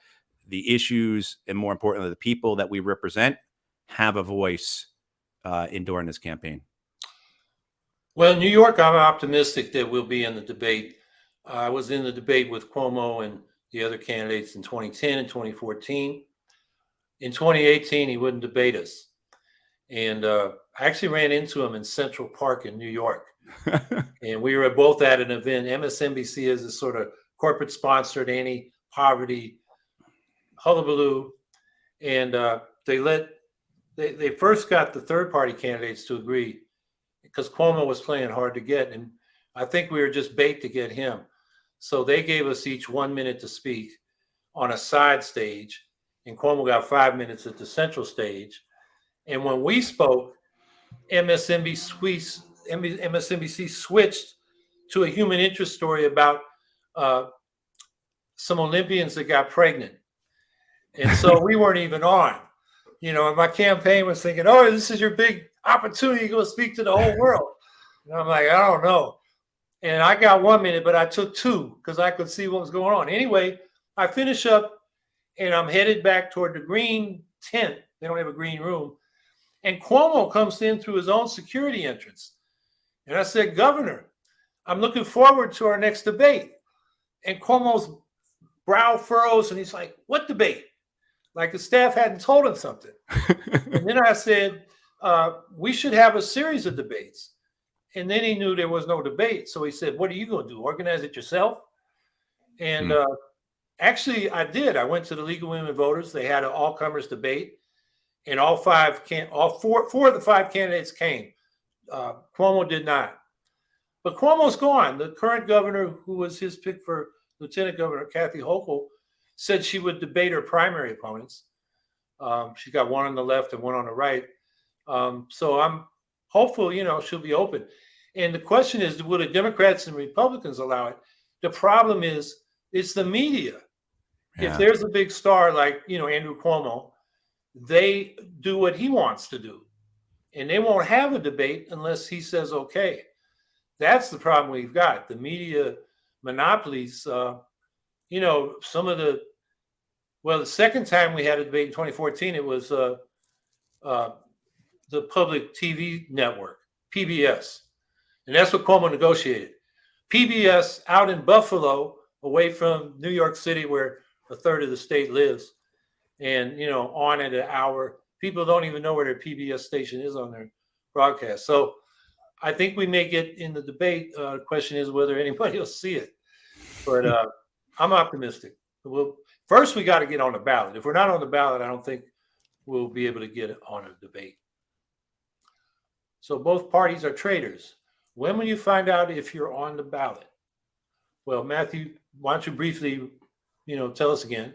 the issues, and more importantly, the people that we represent, have a voice during this campaign. Well, in New York, I'm optimistic that we'll be in the debate. I was in the debate with Cuomo and the other candidates in 2010 and 2014. In 2018, he wouldn't debate us. And I actually ran into him in Central Park in New York. And we were both at an event. MSNBC is a sort of corporate-sponsored anti-poverty hullabaloo. And they first got the third-party candidates to agree, because Cuomo was playing hard to get. And I think we were just bait to get him. So they gave us each 1 minute to speak on a side stage, and Cuomo got 5 minutes at the central stage. And when we spoke, MSNBC switched to a human interest story about some Olympians that got pregnant. And so we weren't even on. And my campaign was thinking, oh, this is your big opportunity to go speak to the whole world. And I'm like, I don't know. And I got 1 minute, but I took two because I could see what was going on. Anyway, I finish up and I'm headed back toward the green tent. They don't have a green room. And Cuomo comes in through his own security entrance. And I said, Governor, I'm looking forward to our next debate. And Cuomo's brow furrows and he's like, what debate? Like the staff hadn't told him something. And then I said, we should have a series of debates. And then he knew there was no debate. So he said, what are you going to do? Organize it yourself? And actually, I did. I went to the League of Women Voters. They had an all-comers debate. And four of the five candidates came. Cuomo did not. But Cuomo's gone. The current governor, who was his pick for Lieutenant Governor, Kathy Hochul, said she would debate her primary opponents. She got one on the left and one on the right. So I'm hopeful, she'll be open. And the question is, will the Democrats and Republicans allow it? The problem is, it's the media. Yeah. If there's a big star like, Andrew Cuomo, they do what he wants to do. And they won't have a debate unless he says, okay. That's the problem we've got. The media monopolies, some of the second time we had a debate in 2014, it was the public TV network, PBS. And that's what Cuomo negotiated. PBS out in Buffalo, away from New York City, where a third of the state lives, and on at an hour. People don't even know where their PBS station is on their broadcast. So I think we may get in the debate. The question is whether anybody will see it. But I'm optimistic. First, we got to get on the ballot. If we're not on the ballot, I don't think we'll be able to get on a debate. So both parties are traitors. When will you find out if you're on the ballot? Well, Matthew, why don't you briefly, tell us again?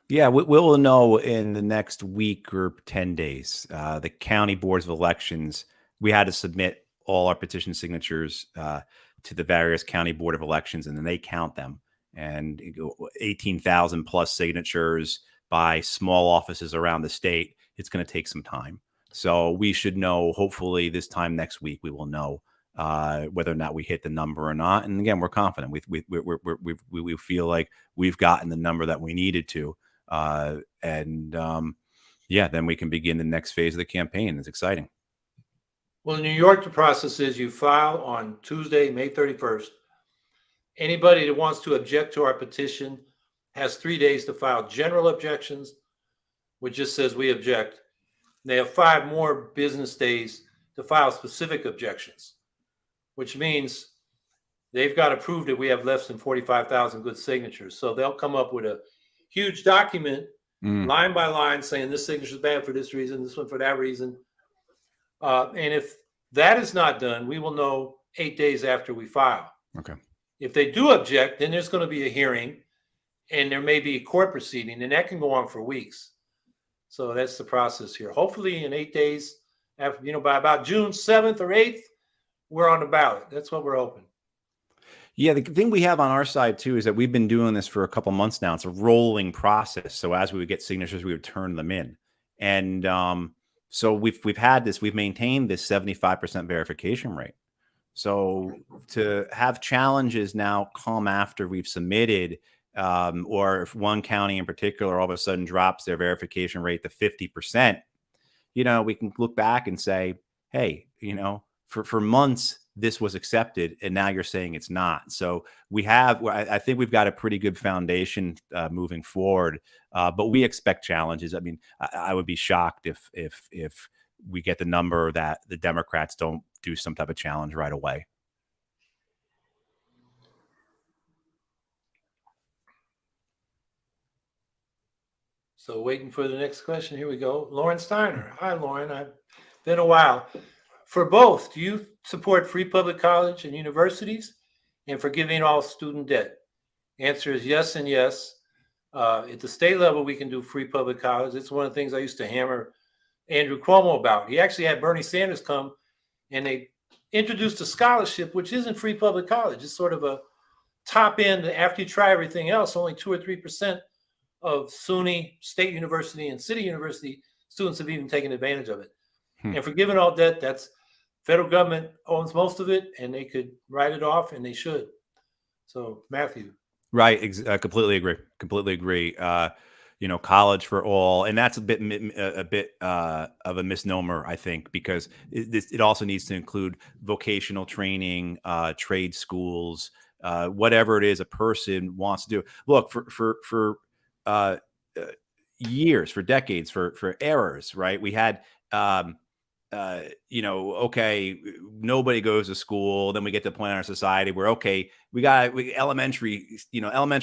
Yeah, we'll know in the next week or 10 days. The county boards of elections, we had to submit all our petition signatures to the various county board of elections, and then they count them. And 18,000 plus signatures by small offices around the state. It's going to take some time. So we should know, hopefully this time next week, we will know whether or not we hit the number or not. And again, we're confident. We feel like we've gotten the number that we needed to. Then we can begin the next phase of the campaign. It's exciting. Well, in New York, the process is you file on Tuesday, May 31st. Anybody that wants to object to our petition has 3 days to file general objections, which just says we object. They have 5 more business days to file specific objections, which means they've got to prove that we have less than 45,000 good signatures. So they'll come up with a huge document, line by line, saying this signature is bad for this reason, this one for that reason. And if that is not done, we will know 8 days after we file. Okay. If they do object, then there's going to be a hearing, and there may be a court proceeding, and that can go on for weeks. So that's the process here. Hopefully in 8 days, after, by about June 7th or 8th, we're on the ballot. That's what we're hoping. Yeah, the thing we have on our side too is that we've been doing this for a couple months now. It's a rolling process. So as we would get signatures, we would turn them in. And so we've maintained this 75% verification rate. So to have challenges now come after we've submitted, or if one county in particular all of a sudden drops their verification rate to 50%, we can look back and say, hey, for months this was accepted, and now you're saying it's not. So I think we've got a pretty good foundation moving forward, but we expect challenges. I mean, I would be shocked if we get the number that the Democrats don't do some type of challenge right away. So waiting for the next question. Here we go. Lauren Steiner. Hi, Lauren. I've been a while. For both, do you support free public college and universities and forgiving all student debt? Answer is yes and yes. At the state level, we can do free public college. It's one of the things I used to hammer Andrew Cuomo about. He actually had Bernie Sanders come, and they introduced a scholarship, which isn't free public college. It's sort of a top end. After you try everything else, only 2 or 3% of SUNY, state university, and city university students have even taken advantage of it. And forgiving all debt, that's federal government owns most of it, and they could write it off, and they should. So, Matthew. Right. Completely agree. Completely agree. College for all, and that's a bit of a misnomer, I think, because it also needs to include vocational training, trade schools, whatever it is a person wants to do. Look, for years, for decades, for errors, right? We had okay, nobody goes to school. Then we get to the point in our society where, okay, we got elementary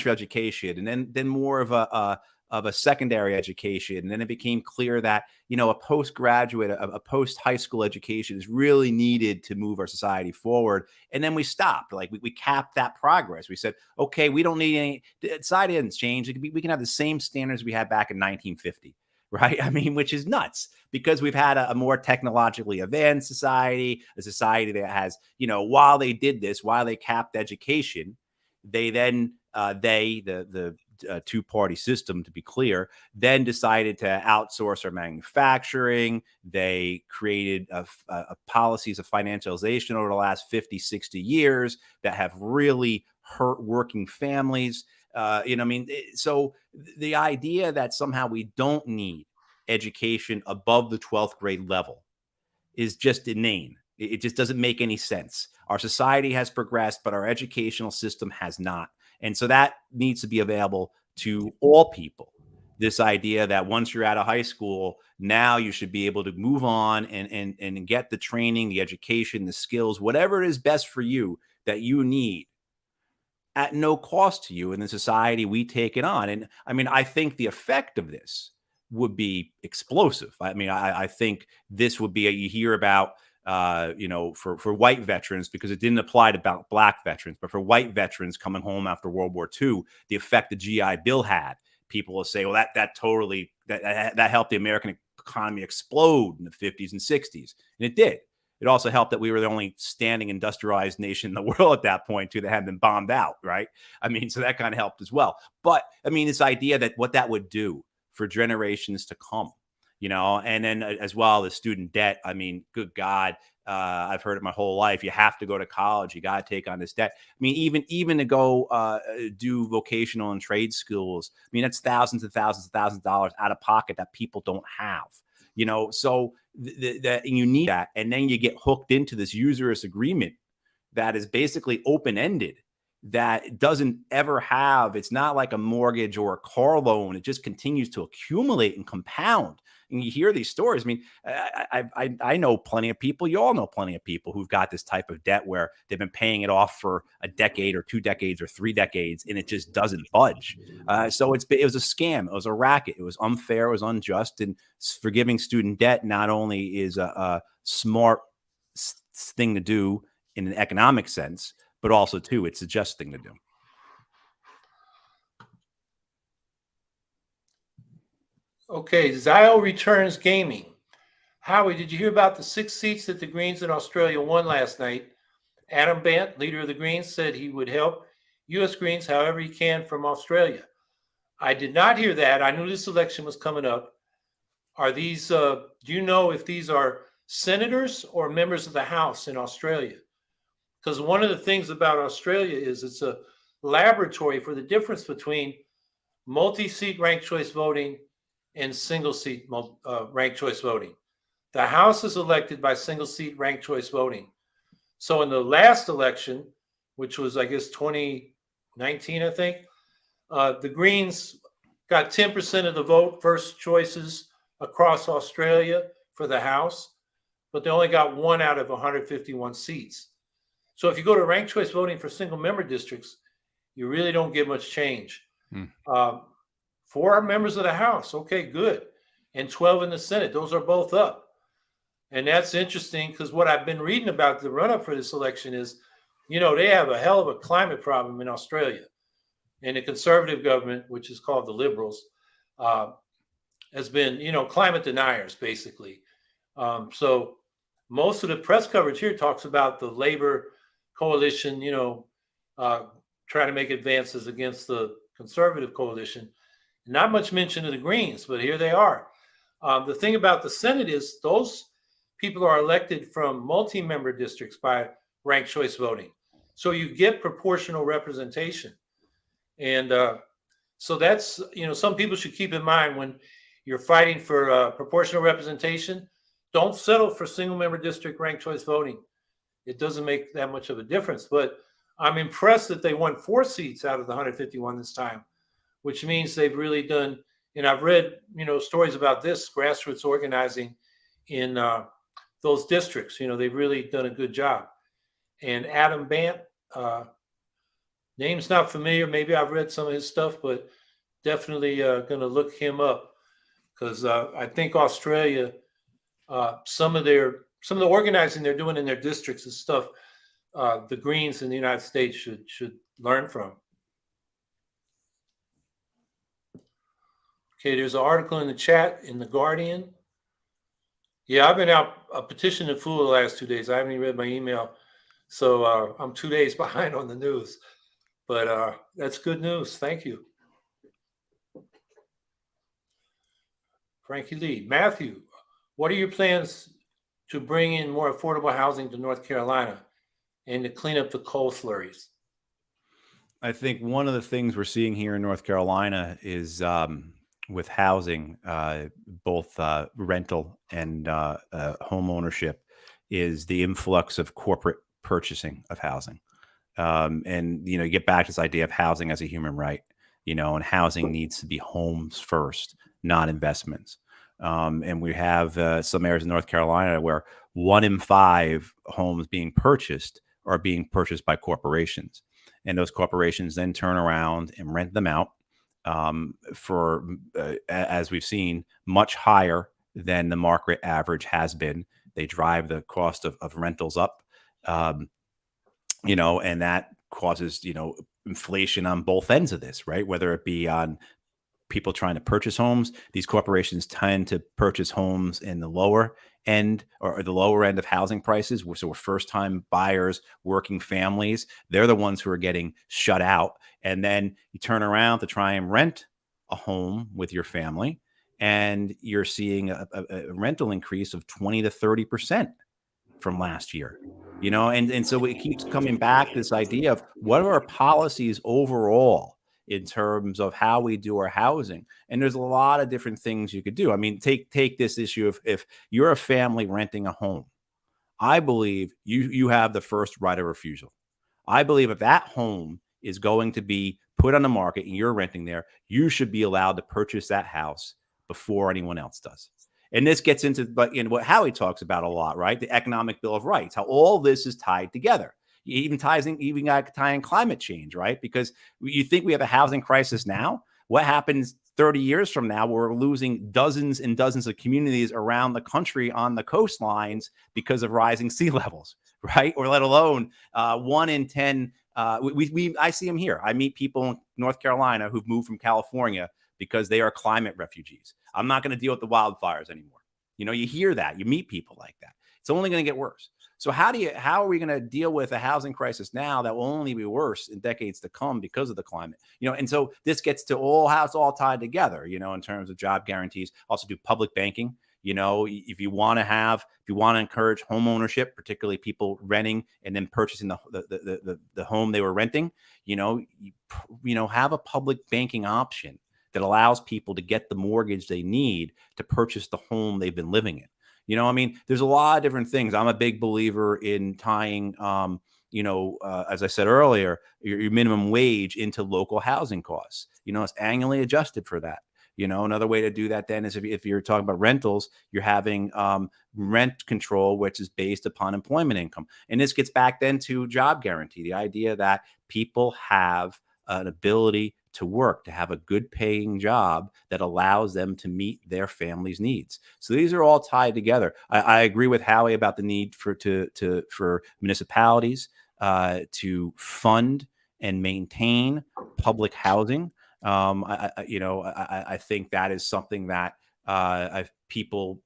education, and then more of a secondary education. And then it became clear that, a postgraduate, a post high school education is really needed to move our society forward. And then we stopped, we capped that progress. We said, okay, we don't need any, society hasn't changed. We can have the same standards we had back in 1950. Right. I mean, which is nuts, because we've had a more technologically advanced society, a society that has, while they did this, while they capped education, they then the two-party system, to be clear, then decided to outsource our manufacturing. They created policies of financialization over the last 50, 60 years that have really hurt working families. So the idea that somehow we don't need education above the 12th grade level is just inane. It just doesn't make any sense. Our society has progressed, but our educational system has not. And so that needs to be available to all people. This idea that once you're out of high school, now you should be able to move on and get the training, the education, the skills, whatever it is best for you that you need at no cost to you in the society we take it on. And I mean, I think the effect of this would be explosive. I mean, I think this would be you hear about, for white veterans, because it didn't apply to black veterans, but for white veterans coming home after World War II, the effect the GI Bill had. People will say, well, that totally helped the American economy explode in the 50s and 60s. And it did. It also helped that we were the only standing industrialized nation in the world at that point, too, that hadn't been bombed out, right? I mean, so that kind of helped as well. But I mean, this idea that what that would do for generations to come, and then as well, the student debt. I mean, good God, I've heard it my whole life. You have to go to college. You got to take on this debt. I mean, even to go do vocational and trade schools. I mean, that's thousands and thousands and thousands of dollars out of pocket that people don't have. So that you need that, and then you get hooked into this usurious agreement that is basically open-ended, that doesn't ever have. It's not like a mortgage or a car loan. It just continues to accumulate and compound. And you hear these stories. I mean, I know plenty of people. You all know plenty of people who've got this type of debt where they've been paying it off for a decade or 2 decades or 3 decades, and it just doesn't budge. So it was a scam. It was a racket. It was unfair. It was unjust. And forgiving student debt not only is a smart thing to do in an economic sense, but also, too, it's a just thing to do. Okay, Zio returns gaming. Howie, did you hear about the 6 seats that the Greens in Australia won last night? Adam Bant, leader of the Greens, said he would help U.S. Greens however he can from Australia. I did not hear that. I knew this election was coming up. Are these, do you know if these are senators or members of the House in Australia? Because one of the things about Australia is it's a laboratory for the difference between multi-seat ranked choice voting and single-seat ranked choice voting. The House is elected by single-seat ranked choice voting. So in the last election, which was, I guess, 2019, I think, the Greens got 10% of the vote, first choices across Australia for the House, but they only got 1 out of 151 seats. So if you go to ranked choice voting for single-member districts, you really don't get much change. 4 members of the House, okay, good. And 12 in the Senate, those are both up. And that's interesting because what I've been reading about the run-up for this election is, they have a hell of a climate problem in Australia. And the conservative government, which is called the Liberals, has been, climate deniers, basically. So most of the press coverage here talks about the Labor coalition, trying to make advances against the conservative coalition. Not much mention of the Greens, but here they are. The thing about the Senate is those people are elected from multi-member districts by ranked choice voting. So you get proportional representation. And so that's, some people should keep in mind when you're fighting for proportional representation, don't settle for single-member district ranked choice voting. It doesn't make that much of a difference. But I'm impressed that they won 4 seats out of the 151 this time, which means they've really done, and I've read, stories about this, grassroots organizing in those districts. They've really done a good job. And Adam Bant, name's not familiar. Maybe I've read some of his stuff, but definitely going to look him up because I think Australia, some of the organizing they're doing in their districts is stuff the Greens in the United States should learn from. Okay, there's an article in the chat in The Guardian. Yeah, I've been out petitioning the fool the last 2 days. I haven't even read my email. So I'm 2 days behind on the news. But that's good news. Thank you. Frankie Lee. Matthew, what are your plans to bring in more affordable housing to North Carolina and to clean up the coal slurries? I think one of the things we're seeing here in North Carolina is with housing, both rental and home ownership, is the influx of corporate purchasing of housing. And, you get back to this idea of housing as a human right, and housing needs to be homes first, not investments. And we have some areas in North Carolina where 1 in 5 homes being purchased are being purchased by corporations. And those corporations then turn around and rent them out for, as we've seen, much higher than the market average has been. They drive the cost of rentals up. And that causes, inflation on both ends of this, right? Whether it be on people trying to purchase homes, these corporations tend to purchase homes in the lower end or the lower end of housing prices. So we're first time buyers, working families. They're the ones who are getting shut out. And then you turn around to try and rent a home with your family, and you're seeing a rental increase of 20 to 30% from last year. And so it keeps coming back to this idea of what are our policies overall in terms of how we do our housing. And there's a lot of different things you could do. I mean, take this issue of if you're a family renting a home, I believe you have the first right of refusal. I believe if that home is going to be put on the market and you're renting there, you should be allowed to purchase that house before anyone else does. And this gets into, but what Howie talks about a lot, right? The economic bill of rights, how all this is tied together. It even got tie in climate change, right? Because you think we have a housing crisis now. What happens 30 years from now? We're losing dozens and dozens of communities around the country on the coastlines because of rising sea levels, right? Or let alone 1 in 10. I see them here. I meet people in North Carolina who've moved from California because they are climate refugees. I'm not going to deal with the wildfires anymore. You hear that. You meet people like that. It's only going to get worse. So how are we going to deal with a housing crisis now that will only be worse in decades to come because of the climate? And so this gets to how it's all tied together, in terms of job guarantees. Also do public banking. If you want to encourage home ownership, particularly people renting and then purchasing the home they were renting, have a public banking option that allows people to get the mortgage they need to purchase the home they've been living in. There's a lot of different things. I'm a big believer in tying, as I said earlier, your minimum wage into local housing costs. It's annually adjusted for that. Another way to do that then is if you're talking about rentals, you're having rent control, which is based upon employment income. And this gets back then to job guarantee, the idea that people have an ability to work, to have a good paying job that allows them to meet their family's needs. So these are all tied together. I agree with Howie about the need for municipalities to fund and maintain public housing. I think that is something that people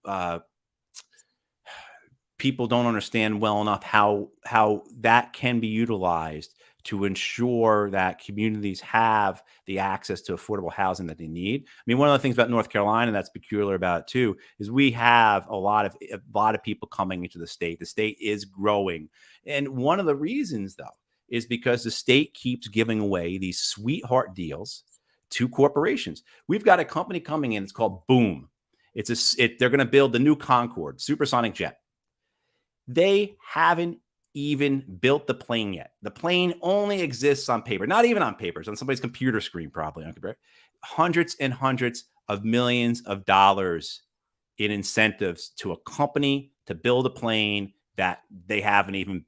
don't understand well enough how that can be utilized to ensure that communities have the access to affordable housing that they need. One of the things about North Carolina that's peculiar about it too is we have a lot of people coming into the state. The state is growing, and one of the reasons though is because the state keeps giving away these sweetheart deals to corporations. We've got a company coming in. It's called Boom. They're going to build the new Concorde supersonic jet. They haven't even built the plane yet. The plane only exists on paper, not even on paper. It's on somebody's computer screen, probably on computer. Hundreds and hundreds of millions of dollars in incentives to a company to build a plane that they haven't even,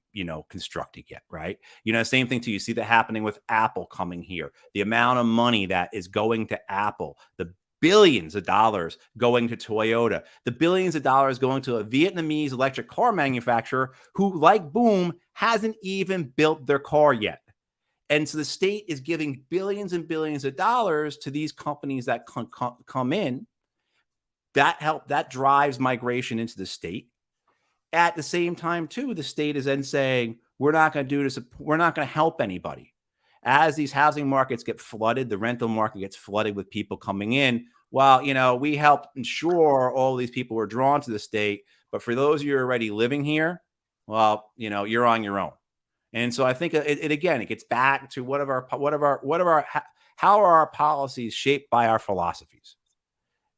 constructed yet, right? Same thing too. You see that happening with Apple coming here. The amount of money that is going to Apple, the billions of dollars going to Toyota, the billions of dollars going to a Vietnamese electric car manufacturer who, like Boom, hasn't even built their car yet. And so the state is giving billions and billions of dollars to these companies that come in. That drives migration into the state. At the same time, too, the state is then saying, we're not going to do this. We're not going to help anybody. As these housing markets get flooded, the rental market gets flooded with people coming in. Well, we help ensure all these people were drawn to the state. But for those of you already living here, well, you're on your own. And so I think it gets back to how are our policies shaped by our philosophies,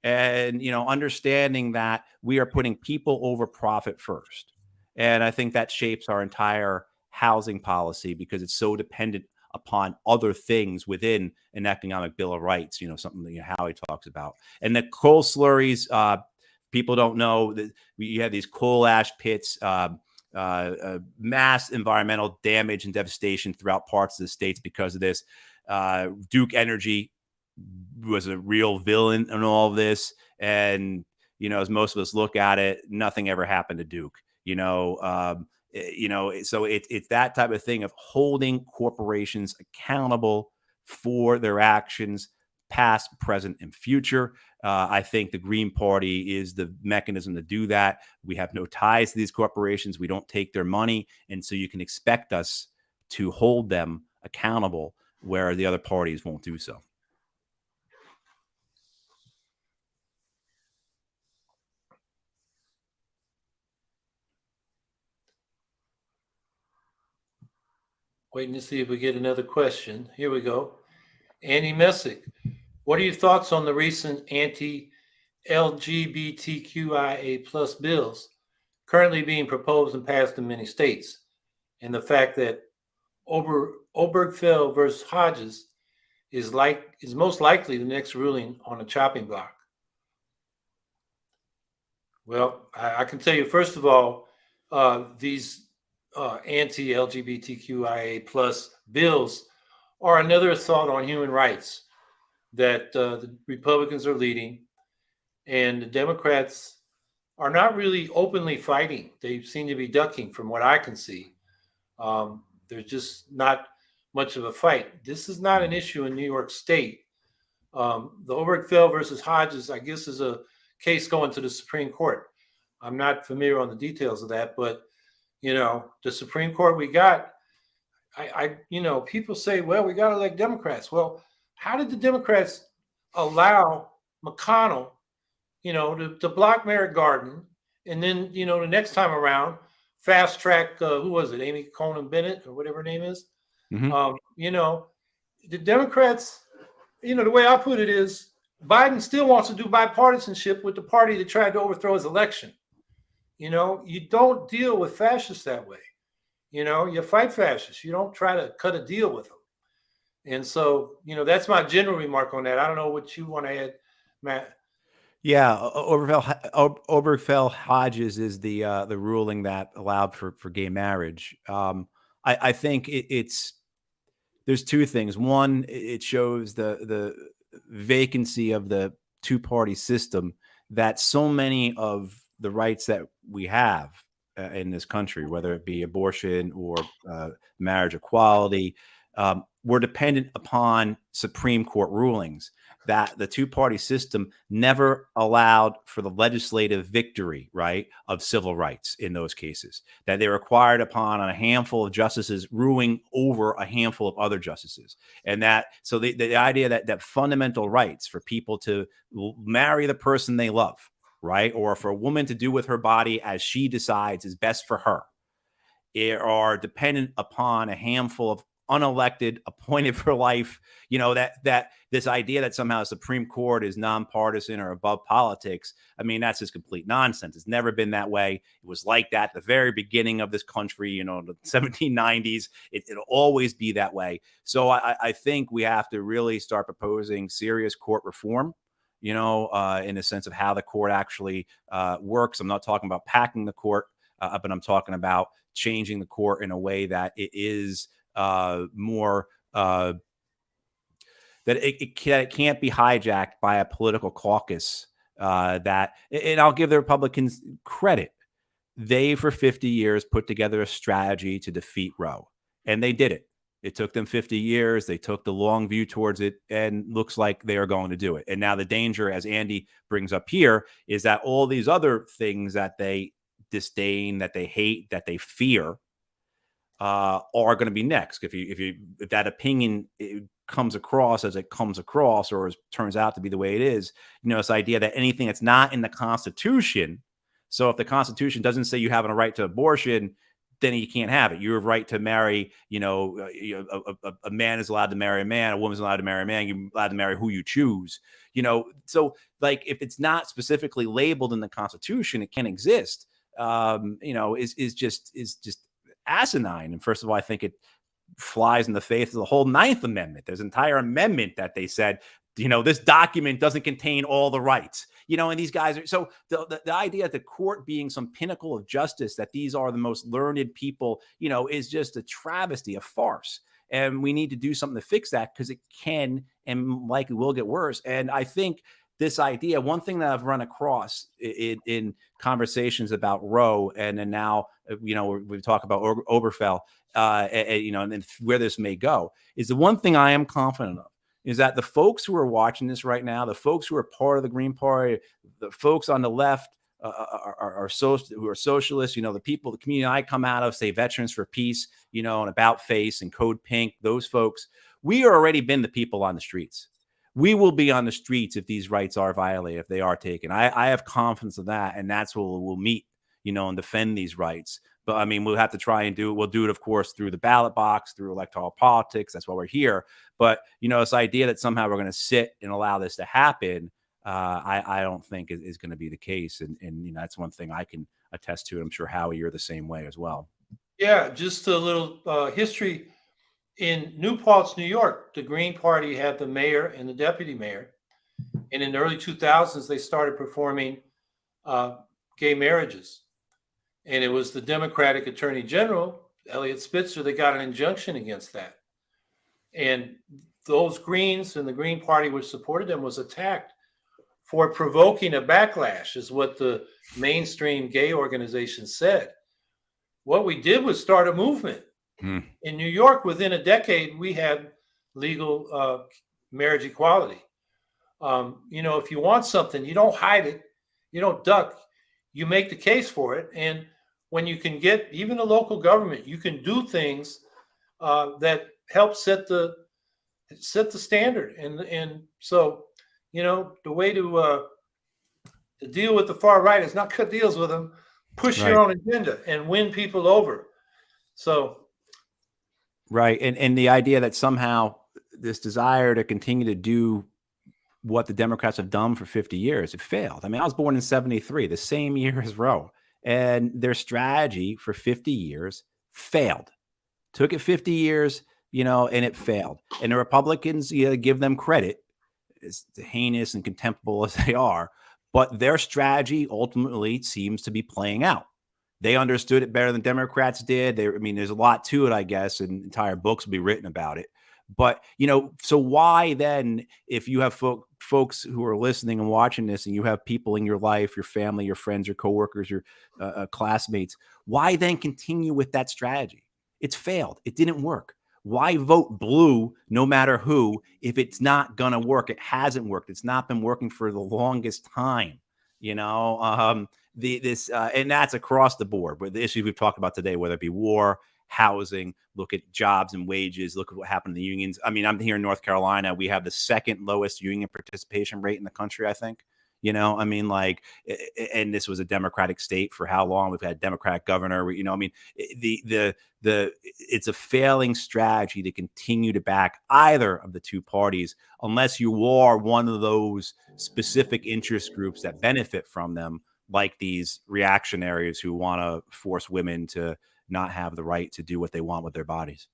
and understanding that we are putting people over profit first. And I think that shapes our entire housing policy because it's so dependent upon other things within an economic bill of rights, something that Howie talks about. And the coal slurries, people don't know that you have these coal ash pits, mass environmental damage and devastation throughout parts of the states because of this. Duke Energy was a real villain in all of this. And, as most of us look at it, nothing ever happened to Duke, so it's that type of thing of holding corporations accountable for their actions, past, present, and future. I think the Green Party is the mechanism to do that. We have no ties to these corporations. We don't take their money. And so you can expect us to hold them accountable where the other parties won't do so. Waiting to see if we get another question. Here we go. Andy Messick, what are your thoughts on the recent anti-LGBTQIA plus bills currently being proposed and passed in many states, and the fact that Obergefell versus Hodges is most likely the next ruling on a chopping block? Well, I can tell you, first of all, these anti-LGBTQIA plus bills are another assault on human rights that the Republicans are leading, and the Democrats are not really openly fighting. They seem to be ducking from what I can see. There's just not much of a fight. This is not an issue in New York State. The Obergefell versus Hodges, I guess, is a case going to the Supreme Court. I'm not familiar on the details of that, but the Supreme Court we got, people say, well, we got to elect Democrats. Well, how did the Democrats allow McConnell, to block Merrick Garden, and then, the next time around, fast track, who was it, Amy Coney Bennett or whatever her name is? Mm-hmm. The Democrats, the way I put it is Biden still wants to do bipartisanship with the party that tried to overthrow his election. You don't deal with fascists that way. You fight fascists. You don't try to cut a deal with them. And so, that's my general remark on that. I don't know what you want to add, Matt. Yeah, Obergefell Hodges is the ruling that allowed for gay marriage. I think there's two things. One, it shows the vacancy of the two-party system, that so many of the rights that we have in this country, whether it be abortion or marriage equality, were dependent upon Supreme Court rulings, that the two-party system never allowed for the legislative victory, right, of civil rights in those cases, that they required upon a handful of justices ruling over a handful of other justices. And so the idea that fundamental rights for people to marry the person they love, right, or for a woman to do with her body as she decides is best for her, are dependent upon a handful of unelected, appointed for life, that this idea that somehow the Supreme Court is nonpartisan or above politics. I mean, that's just complete nonsense. It's never been that way. It was like that at the very beginning of this country, the 1790s. It'll always be that way. So I think we have to really start proposing serious court reform, in the sense of how the court actually works. I'm not talking about packing the court, but I'm talking about changing the court in a way that it is more that it can't be hijacked by a political caucus. And I'll give the Republicans credit. They, for 50 years, put together a strategy to defeat Roe, and they did it. It took them 50 years. They took the long view towards it, and looks like they are going to do it. And now the danger, as Andy brings up here, is that all these other things that they disdain, that they hate, that they fear, are going to be next. If that opinion comes across as it comes across, or turns out to be the way it is, this idea that anything that's not in the Constitution. So if the Constitution doesn't say you have a right to abortion, then you can't have it. You have a right to marry, a man is allowed to marry a man, a woman's allowed to marry a man, you're allowed to marry who you choose, So like if it's not specifically labeled in the Constitution, it can exist, is just asinine. And first of all, I think it flies in the face of the whole Ninth Amendment. There's an entire amendment that they said, this document doesn't contain all the rights, and these guys are so the idea that the court being some pinnacle of justice, that these are the most learned people, is just a travesty, a farce. And we need to do something to fix that, because it can and likely will get worse. And I think this idea, one thing that I've run across in conversations about Roe, and then now, we talk about Oberfell, and where this may go, is the one thing I am confident of is that the folks who are watching this right now, the folks who are part of the Green Party, the folks on the left who are socialists, the people, the community I come out of, say Veterans for Peace, and About Face and Code Pink, those folks, we are already been the people on the streets. We will be on the streets if these rights are violated, if they are taken. I have confidence in that, and that's where we'll meet, and defend these rights. But I mean, we'll have to try and do it. We'll do it, of course, through the ballot box, through electoral politics. That's why we're here. But, this idea that somehow we're going to sit and allow this to happen, I don't think is going to be the case. And that's one thing I can attest to. I'm sure, Howie, you're the same way as well. Yeah, just a little history. In New Paltz, New York, the Green Party had the mayor and the deputy mayor. And in the early 2000s, they started performing gay marriages. And it was the Democratic Attorney General, Eliot Spitzer, that got an injunction against that. And those Greens and the Green Party, which supported them, was attacked for provoking a backlash, is what the mainstream gay organization said. What we did was start a movement. In New York, within a decade, we had legal marriage equality. If you want something, you don't hide it, you don't duck, you make the case for it. And when you can get even the local government, you can do things that help set the standard. And so, the way to deal with the far right is not cut deals with them, push your own agenda and win people over. So. Right. And the idea that somehow this desire to continue to do what the Democrats have done for 50 years, it failed. I mean, I was born in 73, the same year as Roe, and their strategy for 50 years failed. Took it 50 years, and it failed. And the Republicans, give them credit, as heinous and contemptible as they are, but their strategy ultimately seems to be playing out. They understood it better than Democrats did. There's a lot to it, I guess, and entire books will be written about it. But, so why then, if you have folks who are listening and watching this, and you have people in your life, your family, your friends, your coworkers, your classmates, why then continue with that strategy? It's failed. It didn't work. Why vote blue no matter who if it's not going to work? It hasn't worked. It's not been working for the longest time, and that's across the board. But the issues we've talked about today, whether it be war, housing, look at jobs and wages, look at what happened in the unions. I mean, I'm here in North Carolina. We have the second lowest union participation rate in the country, I think. And this was a Democratic state for how long? We've had a Democratic governor. It's a failing strategy to continue to back either of the two parties unless you are one of those specific interest groups that benefit from them, like these reactionaries who want to force women to not have the right to do what they want with their bodies.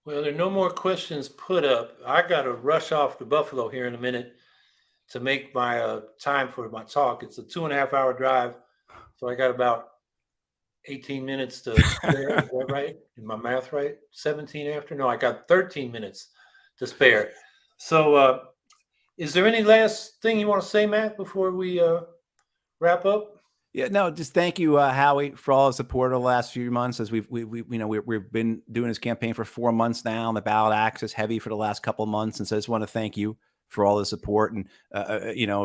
Well, there are no more questions put up. I got to rush off to Buffalo here in a minute to make my time for my talk. It's a 2.5 hour drive. So I got about 18 minutes to spare. Is that right? Is my math right? 17 after? No, I got 13 minutes to spare. So is there any last thing you want to say, Matt, before we wrap up? Yeah, no, just thank you, Howie, for all the support over the last few months. As we've been doing this campaign for 4 months now, and the ballot access heavy for the last couple of months. And so I just want to thank you for all the support, and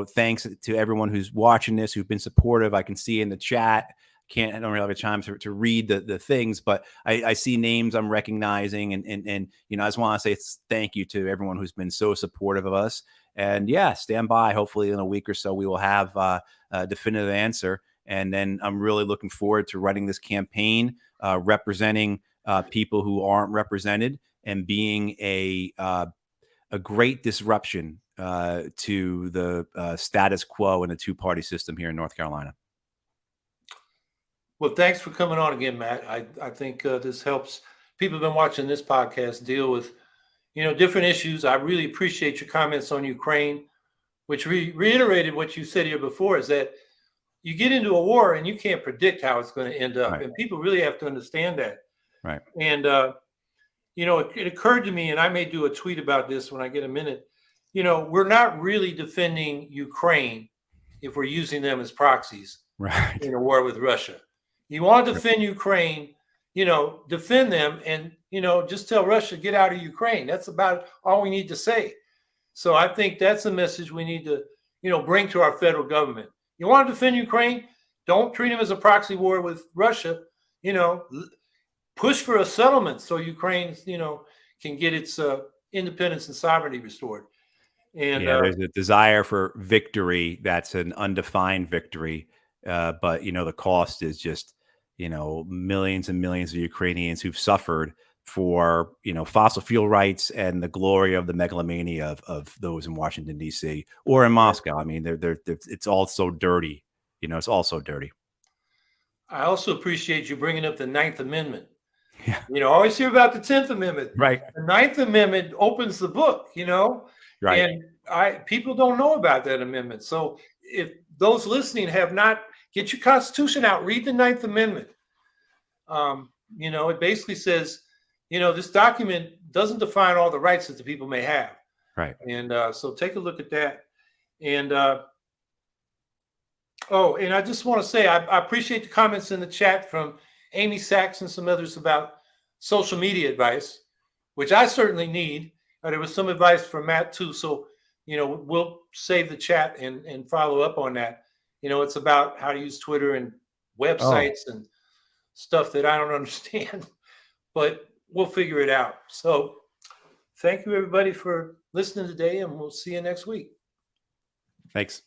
thanks to everyone who's watching this, who've been supportive. I can see in the chat. I don't really have a time to read the things, but I see names I'm recognizing, and I just want to say thank you to everyone who's been so supportive of us. And yeah, stand by. Hopefully in a week or so, we will have a definitive answer. And then I'm really looking forward to running this campaign, representing people who aren't represented, and being a great disruption to the status quo in the two-party system here in North Carolina. Well, thanks for coming on again, Matt. I think this helps. People have been watching this podcast deal with, different issues. I really appreciate your comments on Ukraine, which reiterated what you said here before, is that you get into a war and you can't predict how it's going to end up. Right. And people really have to understand that. Right. And, it occurred to me, and I may do a tweet about this when I get a minute, we're not really defending Ukraine if we're using them as proxies in a war with Russia. You want to defend Ukraine, defend them, and, just tell Russia, get out of Ukraine. That's about all we need to say. So I think that's a message we need to, bring to our federal government. You want to defend Ukraine? Don't treat them as a proxy war with Russia. Push for a settlement so Ukraine, can get its independence and sovereignty restored. And there's a desire for victory that's an undefined victory, but the cost is just millions and millions of Ukrainians who've suffered for fossil fuel rights and the glory of the megalomania of those in Washington D.C. or in Moscow. I mean, they're it's all so dirty. It's all so dirty. I also appreciate you bringing up the 9th Amendment. Yeah. I always hear about the 10th Amendment. Right. The 9th Amendment opens the book, Right. And people don't know about that amendment. So if those listening have not, get your Constitution out, read the 9th Amendment. It basically says, this document doesn't define all the rights that the people may have. Right. And so take a look at that. And and I just want to say, I appreciate the comments in the chat from Amy Sachs and some others about social media advice, which I certainly need. There was some advice from Matt too. So, we'll save the chat and follow up on that. It's about how to use Twitter and websites and stuff that I don't understand, but we'll figure it out. So thank you everybody for listening today, and we'll see you next week. Thanks.